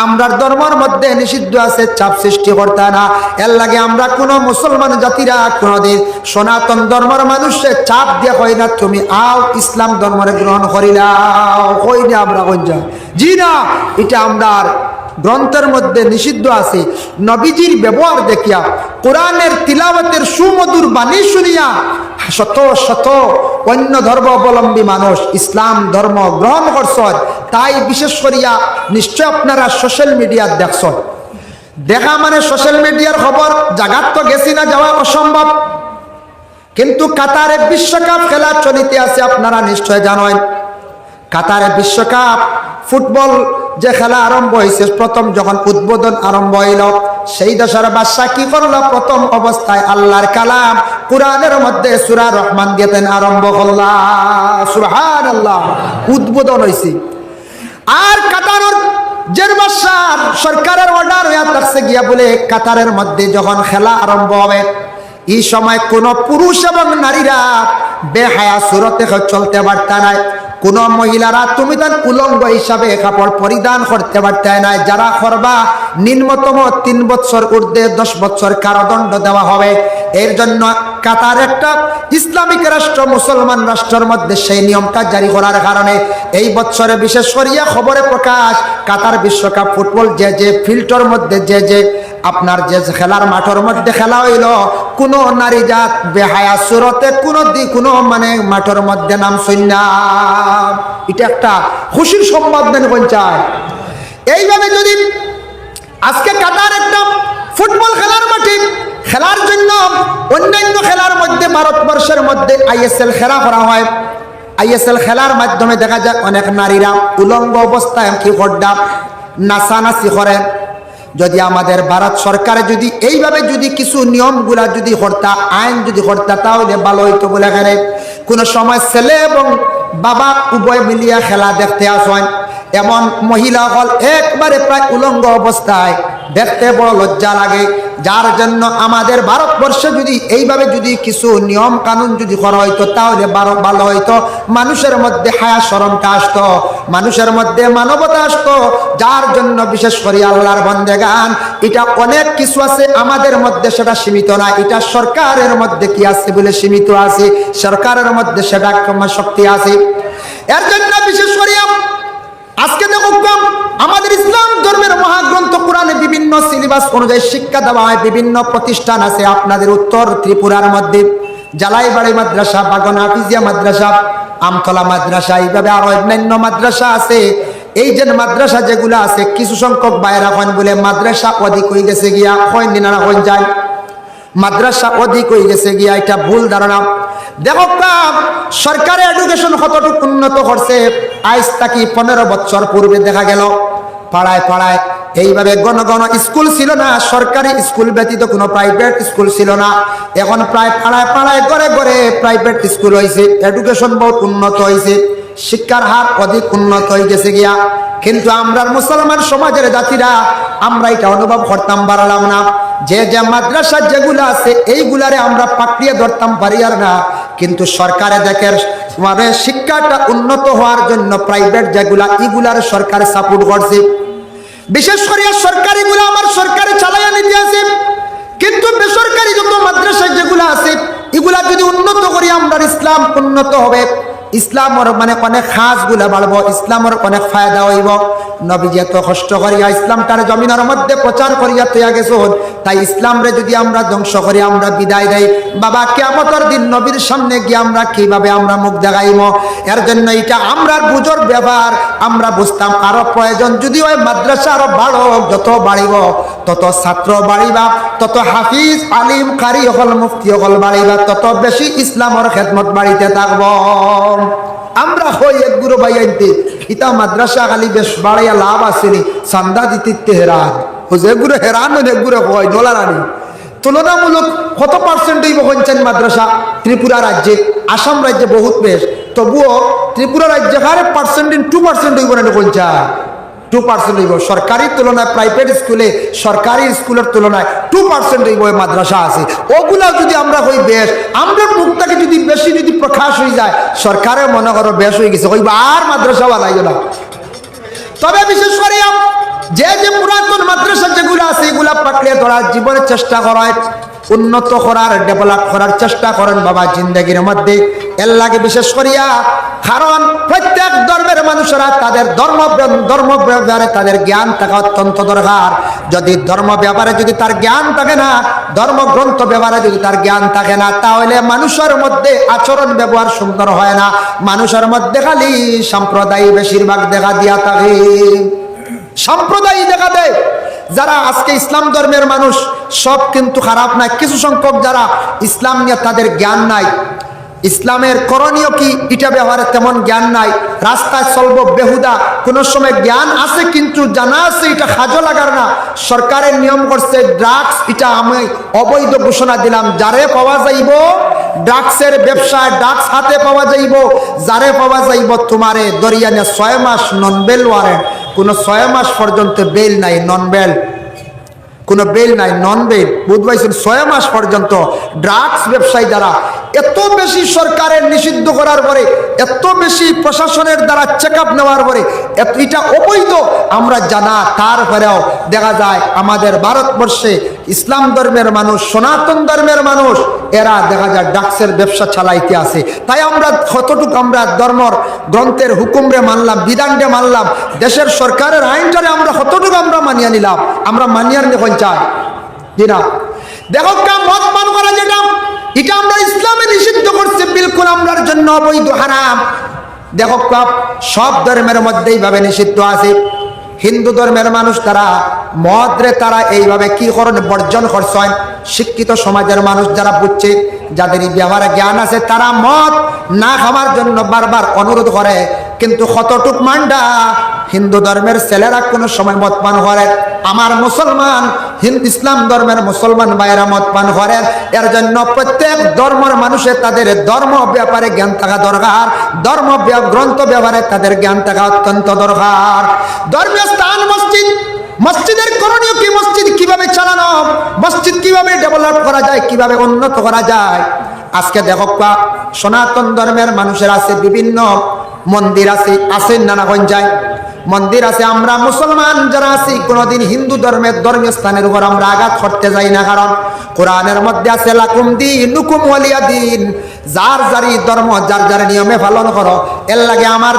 আমরার ধর্মের মধ্যে নিষিদ্ধ আছে চাপ সৃষ্টি করতে না। এর লাগে আমরা কোনো মুসলমান জাতিরা কোনোদিন সনাতন ধর্মের মানুষে চাপ দিয়ে হয় না তুমি আও ইসলাম ধর্মরে গ্রহণ করিলাও, হই না আমরা কইজা জি না, এটা আমরার গ্রন্থের মধ্যে নিষিদ্ধ আছে। নবীজির ব্যবহার দেখিয়া, কোরআনের তিলাওয়াতের সুমধুর বাণী শুনিয়া শত শত অন্য ধর্মাবলম্বী মানুষ ইসলাম ধর্ম গ্রহণ করছেন। তাই বিশেষ করিয়া নিশ্চয় আপনারা সোশ্যাল মিডিয়া দেখছেন, দেখা মানে সোশ্যাল মিডিয়ার খবর জাগাত তো গেছি না, যাওয়া অসম্ভব, কিন্তু কাতারে বিশ্বকাপ খেলা চলিতে আছে, আপনারা নিশ্চয় জানেন। কাতারে বিশ্বকাপ ফুটবল যে খেলা আরম্ভ হয়েছে, প্রথম যখন উদ্বোধন আরম্ভ হইল, সেই দেশের বাদশা কি করলো? প্রথম অবস্থায় আল্লাহর কালাম কুরআনের মধ্যে সূরা রহমান দিতেন আরম্ভ করলা। সুবহানাল্লাহ। উদ্বোধন হয়েছে, আর কাতারের যে বাদশা সরকারের অর্ডার হইয়া থাকছে গিয়া বলে কাতারের মধ্যে যখন খেলা আরম্ভ হবে, এই সময় কোন পুরুষ এবং নারীরা বেহায়া সুরতে চলতে পারতা নাই। কোন মহিলারা তুমি তার উলঙ্গ হিসাবে কাপড় পরিধান করতে পারতে নাই। যারা করবা নিম্নতম 3 বছর ঊর্ধ্বে 10 বছর কারাদণ্ড দেওয়া হবে। এর জন্য কাতার একটা ইসলামিক রাষ্ট্র, মুসলমান রাষ্ট্রের মধ্যে সেই নিয়মটা জারি করার কারণে এই বছরে বিশেষ করিয়া খবরে প্রকাশ, কাতার বিশ্বকাপ ফুটবল যে ফিল্ডের মধ্যে যে আপনার যে খেলার মাঠের মধ্যে খেলা হইল, কোনো নারী জাত বেহায়া সুরতে কোনো মানে মাঠের মধ্যে নাম সৈন্য। এটা একটা খুশির সংবাদ দেন পঞ্চায়েত। এইভাবে যদি আজকে কাতার একটা ফুটবল খেলার মাঠে খেলার জন্য অন্যান্য খেলার মধ্যে ভারতবর্ষের মধ্যে আইএসএল খেলা করা হয়। আইএসএল খেলার মাধ্যমে দেখা যায় অনেক নারীরা উলঙ্গ অবস্থায় কি করডা নাচানাচি করেন। যদি আমাদের ভারত সরকারে যদি এইভাবে যদি কিছু নিয়মগুলা যদি করতা, আইন যদি করতা, তাহলে ভালো হইতো বলে এখানে কোনো সময় ছেলে এবং বাবা উভয় মিলিয়া খেলা দেখতে আসেন। এমন মহিলা হল একবারে প্রায় উলঙ্গ অবস্থায় দেখতে বড় লজ্জা লাগে। যার জন্য আমাদের ভারতবর্ষে যদি এইভাবে যদি কিছু নিয়ম কানুন যদি করা হইতো তাহলে ভালো হইতো। মানুষের মধ্যে হায়া শরমটা আসতো, মানুষের মধ্যে মানবতা আসতো। যার জন্য বিশেষ করে আল্লাহর বান্দেগান, এটা অনেক কিছু আছে আমাদের মধ্যে, সেটা সীমিত না। এটা সরকারের মধ্যে কি আছে বলে সীমিত আছে, সরকারের মধ্যে সেটা শক্তি আছে। এর জন্য বিশেষ করে আজকে দেখো আমাদের ইসলাম ধর্মের মহাগ্রন্থ কোরআনে বিভিন্ন সিলেবাস অনুযায়ী শিক্ষা দেওয়া হয়। বিভিন্ন প্রতিষ্ঠান আছে আপনাদের উত্তর ত্রিপুরার মধ্যে, জালাইবাড়ি মাদ্রাসা, বাগন হাফিজিয়া মাদ্রাসা, আমতলা মাদ্রাসা, এইভাবে আরো অন্যান্য মাদ্রাসা আছে। এই যে মাদ্রাসা যেগুলো আছে, কিছু সংখ্যক বাইরা হন বলে মাদ্রাসা অধিক হয়ে গেছে গিয়া, হয় নিনারা হয়ে যায় মাদ্রাসা অধিক হয়ে গেছে গিয়া, এটা ভুল ধারণা। দেখো সরকারের এডুকেশন কতটুকু উন্নত করছে। আজ থাকি 15 বছর পূর্বে দেখা গেল পাড়ায় পাড়ায় এইভাবে ঘন ঘন স্কুল ছিল না। সরকারি স্কুল ব্যতীত কোনো প্রাইভেট স্কুল ছিল না। এখন প্রায় পাড়ায় পাড়ায় ঘরে ঘরে প্রাইভেট স্কুল হয়েছে। এডুকেশন বহুত উন্নত হয়েছে, শিক্ষার হার অধিক উন্নত হয়ে গেছে গিয়া। কিন্তু আমরা মুসলমান সমাজের জাতিরা আমরা এটা অনুভব করতাম পারলাম না। যে যে মাদ্রাসা যেগুলো আছে এইগুলারে আমরা পাকড়িয়ে ধরতাম পারি আর না। কিন্তু সরকারে দেখে মানে শিক্ষাটা উন্নত হওয়ার জন্য প্রাইভেট যেগুলা এগুলার সরকার সাপোর্ট করছে। বিশেষ করে সরকারিগুলো আমার সরকারে চালাইয়া নিতে আছে, কিন্তু বেসরকারি যত মাদ্রাসা যেগুলো আছে এগুলা যদি উন্নত করি আমরা, ইসলাম উন্নত হবে, ইসলামের মানে অনেক খাস গুলা বাড়বো, ইসলামের অনেক ফায়দা হইব। নবীজি এত কষ্ট করিয়া ইসলামটার জমিনের মধ্যে প্রচার করিয়া তৈয়া গেছেন, তাই ইসলামরে যদি আমরা ধ্বংস করি, আমরা বিদায় দেই, বাবা কিয়ামতের দিন নবীর সামনে গিয়ে আমরা কিভাবে আমরা মুখ দেখাইব? এর জন্য এটা আমরা বুঝর ব্যাপার, আমরা বুঝতাম আরো প্রয়োজন। যদি ওই মাদ্রাসা আরো বাড়ো, যত বাড়িব তত ছাত্র বাড়িবা, তত হাফিজ আলিম কারি হল মুফতি হল বাড়িবা, তত বেশি ইসলামের খেদমত বাড়িতে থাকব। আমরা হই এক গুরু ভাই আনতে ইতা মাদ্রাসা খালি বেশ বাড়াইয়া লাভ আসেনি, চান্দা দিতে হেরান যে গুরু হেরান এক গুরু হয় ডলারানি। তুলনামূলক কত পার্সেন্ট হইব কঞ্চান মাদ্রাসা ত্রিপুরা রাজ্যে, আসাম রাজ্যে বহুত বেশ, তবুও ত্রিপুরা রাজ্যে হারে পার্সেন্ট 2% হইব না কঞ্চা 2% হইব। সরকারি তুলনায় প্রাইভেট স্কুলে, সরকারি স্কুলের তুলনায় 2% হইব মাদ্রাসা আছে। ওগুলা যদি আমরা হই বেশ, আমরা মুখটাকে যদি বেশি যদি প্রকাশ হয়ে যায়, সরকারের মনে করো বেশ হয়ে গেছে, হইব আর মাদ্রাসা বানাইব না। তবে বিশেষ করে যে যে পুরাতন মাদ্রাসা যেগুলো আছে এগুলা পাকড়িয়ে ধরার জীবনের চেষ্টা করায়, উন্নত করার, ডেভেলপ করার চেষ্টা করেন বাবা জিন্দগির মধ্যে। এর লাগে বিশেষ করিয়া, কারণ প্রত্যেক ধর্মের মানুষেরা তাদের ধর্ম ব্যাপারে তাদের জ্ঞান থাকা অত্যন্ত দরকার। যদি ধর্ম ব্যাপারে যদি তার জ্ঞান থাকে না, ধর্মগ্রন্থ ব্যাপারে যদি তার জ্ঞান থাকে না, তাহলে মানুষের মধ্যে আচরণ ব্যবহার সুন্দর হয় না। মানুষের মধ্যে খালি সম্প্রদায় বেশিরভাগ দেখা দিয়া থাকে, সম্প্রদায় দেখা দেয়। যারা আজকে ইসলাম ধর্মের মানুষ সব কিন্তু খারাপ নাই, কিছু সংখ্যক যারা ইসলাম নিয়ে তাদের জ্ঞান নাই, ইসলামের করণীয় কি এটা ব্যবহারে তেমন জ্ঞান নাই, রাস্তায় চলবো বেহুদা, কোন সময় জ্ঞান আছে কিন্তু জানা আছে এটা কাজও লাগার না। সরকারের নিয়ম করছে ড্রাগস, এটা আমি অবৈধ ঘোষণা দিলাম, যারে পাওয়া যাইব ড্রাগসের ব্যবসায়, ড্রাগস হাতে পাওয়া যাইব, যারে পাওয়া যাইব তোমারে দরিয়ানে 6 মাস নন বেল ওয়ারেন্ট, কোনো 6 মাস পর্যন্ত বেল নাই, নন বেল কোনো বেল নাই, নন বেল বুধবাইছেন 6 মাস পর্যন্ত। ড্রাগস ব্যবসায়ী যারা এত বেশি সরকারের নিষিদ্ধ করার পরে, এত বেশি প্রশাসনের দ্বারা চেক আপ নেওয়ার পরে এটা অবৈধ আমরা জানা, তারপরেও দেখা যায় আমাদের ভারতবর্ষে ইসলাম ধর্মের মানুষ, সনাতন ধর্মের মানুষ এরা দেখা যায় ড্রাগসের ব্যবসা চালাইতে আছে। তাই আমরা কতটুকু আমরা ধর্মর গ্রন্থের হুকুমরে মানলাম, বিধানটা মানলাম, দেশের সরকারের আইনটারে আমরা কতটুকু আমরা মানিয়ে নিলাম, আমরা মানিয়ার নিয়ে চাই জি না। দেখো মদ পান করা যেটা এটা আমরা ইসলামে নিষিদ্ধ করছে, বিলকুল আমরার জন্য অবৈধ হারাম। দেখো সব ধর্মের মধ্যেই ভাবে নিষিদ্ধ আছে। হিন্দু ধর্মের মানুষ তারা মদরে তারা এইভাবে কি করেন বর্জন করছেন। শিক্ষিত সমাজের মানুষ যারা বুঝছে, যাদের ব্যবহারে জ্ঞান আছে, তারা মদ না খাওয়ার জন্য বারবার অনুরোধ করে, কিন্তু কতটুক মান্ডা হিন্দু ধর্মের ছেলেরা কোনো সময় মদ পান করে? আমার মুসলমান হিন্দু ইসলাম ধর্মের মুসলমান ভাইয়েরা মদ পান করে। এর জন্য প্রত্যেক ধর্মের মানুষের তাদের ধর্ম ব্যাপারে জ্ঞান থাকা দরকার, ধর্ম গ্রন্থ ব্যাপারে তাদের জ্ঞান থাকা অত্যন্ত দরকার। ধর্মীয় স্থান মসজিদ, মসজিদের করণীয় কি, মসজিদ কিভাবে চালানো, মসজিদ কিভাবে ডেভেলপ করা যায়, কিভাবে উন্নত করা যায়। আজকে দেখো সনাতন ধর্মের মানুষের আছে বিভিন্ন মন্দির আছে নানাগঞ্জায় মন্দির আছে। আমরা মুসলমান যারা আছি কোনদিন হিন্দু ধর্মের ধর্মীয় স্থানের উপর আমরা আঘাত করতে যাই না, কারণ কোরআনের মধ্যে আছে লাকুম দীনুকুম ওয়ালিয়া দীন, যার যারই ধর্ম যার যার নিয়মে পালন করো। এর লাগে আমার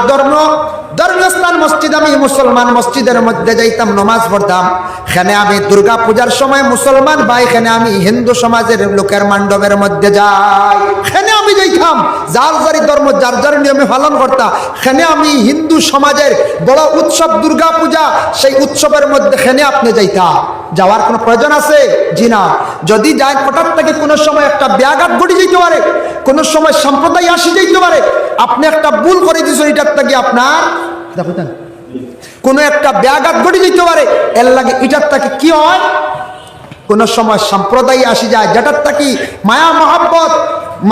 ধর্মীয় স্থান মসজিদ, আমি মুসলমান মসজিদের মধ্যে যাইতাম, নামাজ পড়তাম। এখানে আমি দুর্গা পূজার সময় মুসলমান ভাই, এখানে আমি হিন্দু সমাজের লোকের মণ্ডপের মধ্যে যাই, এখানে আমি যাইতাম। যার যারই ধর্ম যার যার নিয়মে পালন করতাম। এখানে আমি হিন্দু সমাজের বড় উৎসব দুর্গা পূজা, সেই উৎসবের মধ্যে এখানে আপনি যাইতাম। যাওয়ার কোনো প্রয়োজন আছে? জি না। যদি যাই হঠাৎ থেকে কোনো সময় একটা ব্যাঘাত ঘটে যেতে পারে, কোনো সময় সম্প্রদায় আসি যেতে পারে, আপনি একটা ভুল করে দিয়েছেন, এটার থেকে আপনার কোনো একটা ব্যাঘাত ঘটে যেতে পারে। এর লাগে এটার থেকে কি হয়, কোনো সময় সম্প্রদায় আসি যায়, যেটার থেকে মায়া মহাব্বত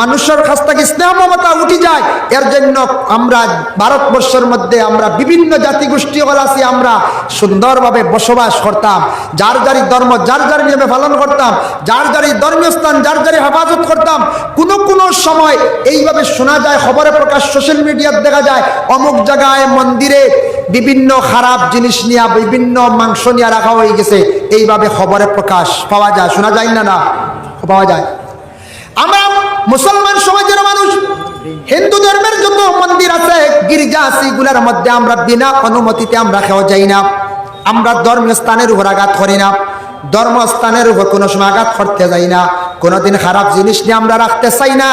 মানুষের কাছ থেকে স্নেহ মমতা উঠে যায়। এর জন্য আমরা ভারতবর্ষের মধ্যে আমরা বিভিন্ন জাতিগোষ্ঠী আছি, আমরা সুন্দরভাবে বসবাস করতাম, যার যারই ধর্ম যার যার নিয়মে পালন করতাম, যার যারই ধর্মীয় স্থান যার যারই হেফাজত করতাম। কোনো সময় এইভাবে শোনা যায়, খবরে প্রকাশ সোশ্যাল মিডিয়াতে দেখা যায়, অমুক জায়গায় মন্দিরে বিভিন্ন খারাপ জিনিস নিয়ে, বিভিন্ন মাংস নিয়ে রাখা হয়ে গেছে, এইভাবে খবরে প্রকাশ পাওয়া যায়, শোনা যায় না? না, পাওয়া যায়। আমরা মুসলমান সমাজের মানুষ হিন্দু ধর্মের যত মন্দির আছে, গির্জা আছে, এগুলোর মধ্যে আমরা বিনা অনুমতিতে আমরা খাওয়া যাই না। আমরা ধর্মীয় স্থানের উপর আঘাত করি না, ধর্মস্থানের উপর কোনো সময় আঘাত করতে যাই না, কোনোদিন খারাপ জিনিস নিয়ে আমরা রাখতে চাই না।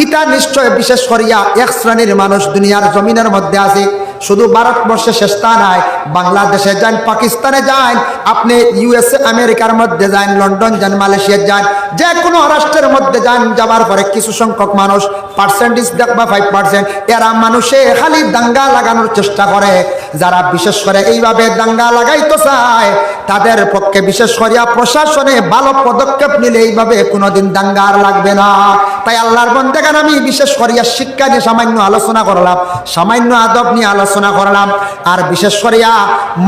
এটা নিশ্চয় বিশেষ করিয়া এক শ্রেণীর মানুষ দুনিয়ার জমিনের মধ্যে আছে। শুধু ভারতবর্ষে শেষ তা নাই, বাংলাদেশে যান, পাকিস্তানে যান, আপনি ইউএসএ আমেরিকার মধ্যে যান, লন্ডন যান, মালয়েশিয়া যান, যে কোনো রাষ্ট্রের মধ্যে যান, যাবার পরে কিছু সংখ্যক মানুষ, পার্সেন্টেজ দেখবা 5%, এরা মানুষে খালি দাঙ্গা লাগানোর চেষ্টা করে। যারা বিশেষ করে এইভাবে দাঙ্গা লাগাইতে চায়, তাদের পক্ষে বিশেষ করিয়া প্রশাসনে ভালো পদক্ষেপ নিলে এইভাবে কোনোদিন দাঙ্গা আর লাগবে না। তাই আল্লাহর বান্দাগান আমি বিশেষ করিয়া শিক্ষা নিয়ে সামান্য আলোচনা করলাম, সামান্য আদব নিয়ে আলোচনা করলাম, আর বিশেষ করিয়া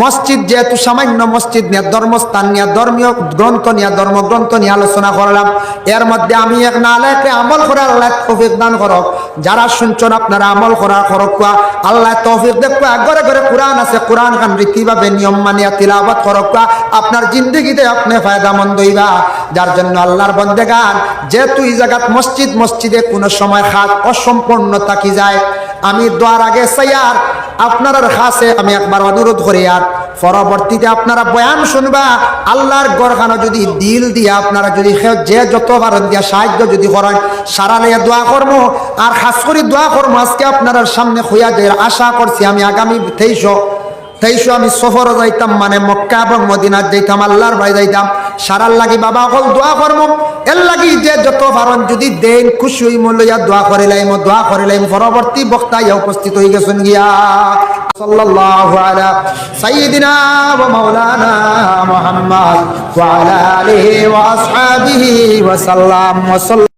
মসজিদ, যেহেতু সামান্য মসজিদ নিয়ে, ধর্মস্থান নিয়ে, ধর্মীয় গ্রন্থ নিয়ে, ধর্মগ্রন্থ নিয়ে আলোচনা করলাম। এর মধ্যে আমি এক নালাকে আমল করার আল্লাহ তৌফিক দান করক। যারা শুনছেন আপনারা আমল করার করক, আল্লাহ তৌফিক দেখবা। ঘরে ঘরে কোরআন আছে, কোরআন খান রীতিভাবে নিয়ম মানিয়া তিলাওয়াত করক, আপনার জিন্দগিতে আপনি ফায়দামন্দ হইবা। যার জন্য আল্লাহর বান্দাগান, যেহেতু এই জায়গাত মসজিদে কোনো সময় খাত অসম্পূর্ণ থাকি যায়, আমি দোয়ার আগে চাইয়ার আপনার কাছে আমি একবার অনুরোধ করি, আর পরবর্তীতে আপনারা বয়ান শুনবা, আল্লাহর গড়খানো যদি দিল দিয়া আপনারা যদি যে যত পারেন দিয়া সাহায্য যদি করেন, সারা লিয়া দোয়া করবো। আর খাস করে দোয়া করবো, আজকে আপনার সামনে হইয়া যে আশা করছি, আমি আগামী 23 আমি সফরে যাইতাম, মানে মক্কা এবং মদিনার যাইতাম, আল্লাহর ভাই যাইতাম, সারার লাগি বাবা হল দোয়া করবো। এর লাগি যে যত পারেন যদি দেন, খুশি হই মূল্যা দোয়া করিলাম। পরবর্তী বক্তা ইয়া উপস্থিত হয়ে গেছেন গিয়া। সাল্লাল্লাহু আলা সাইয়্যিদিনা ওয়া মাওলানা মুহাম্মদ ওয়া আলা আলিহি ওয়া আসহাবিহি ওয়া সাল্লাম।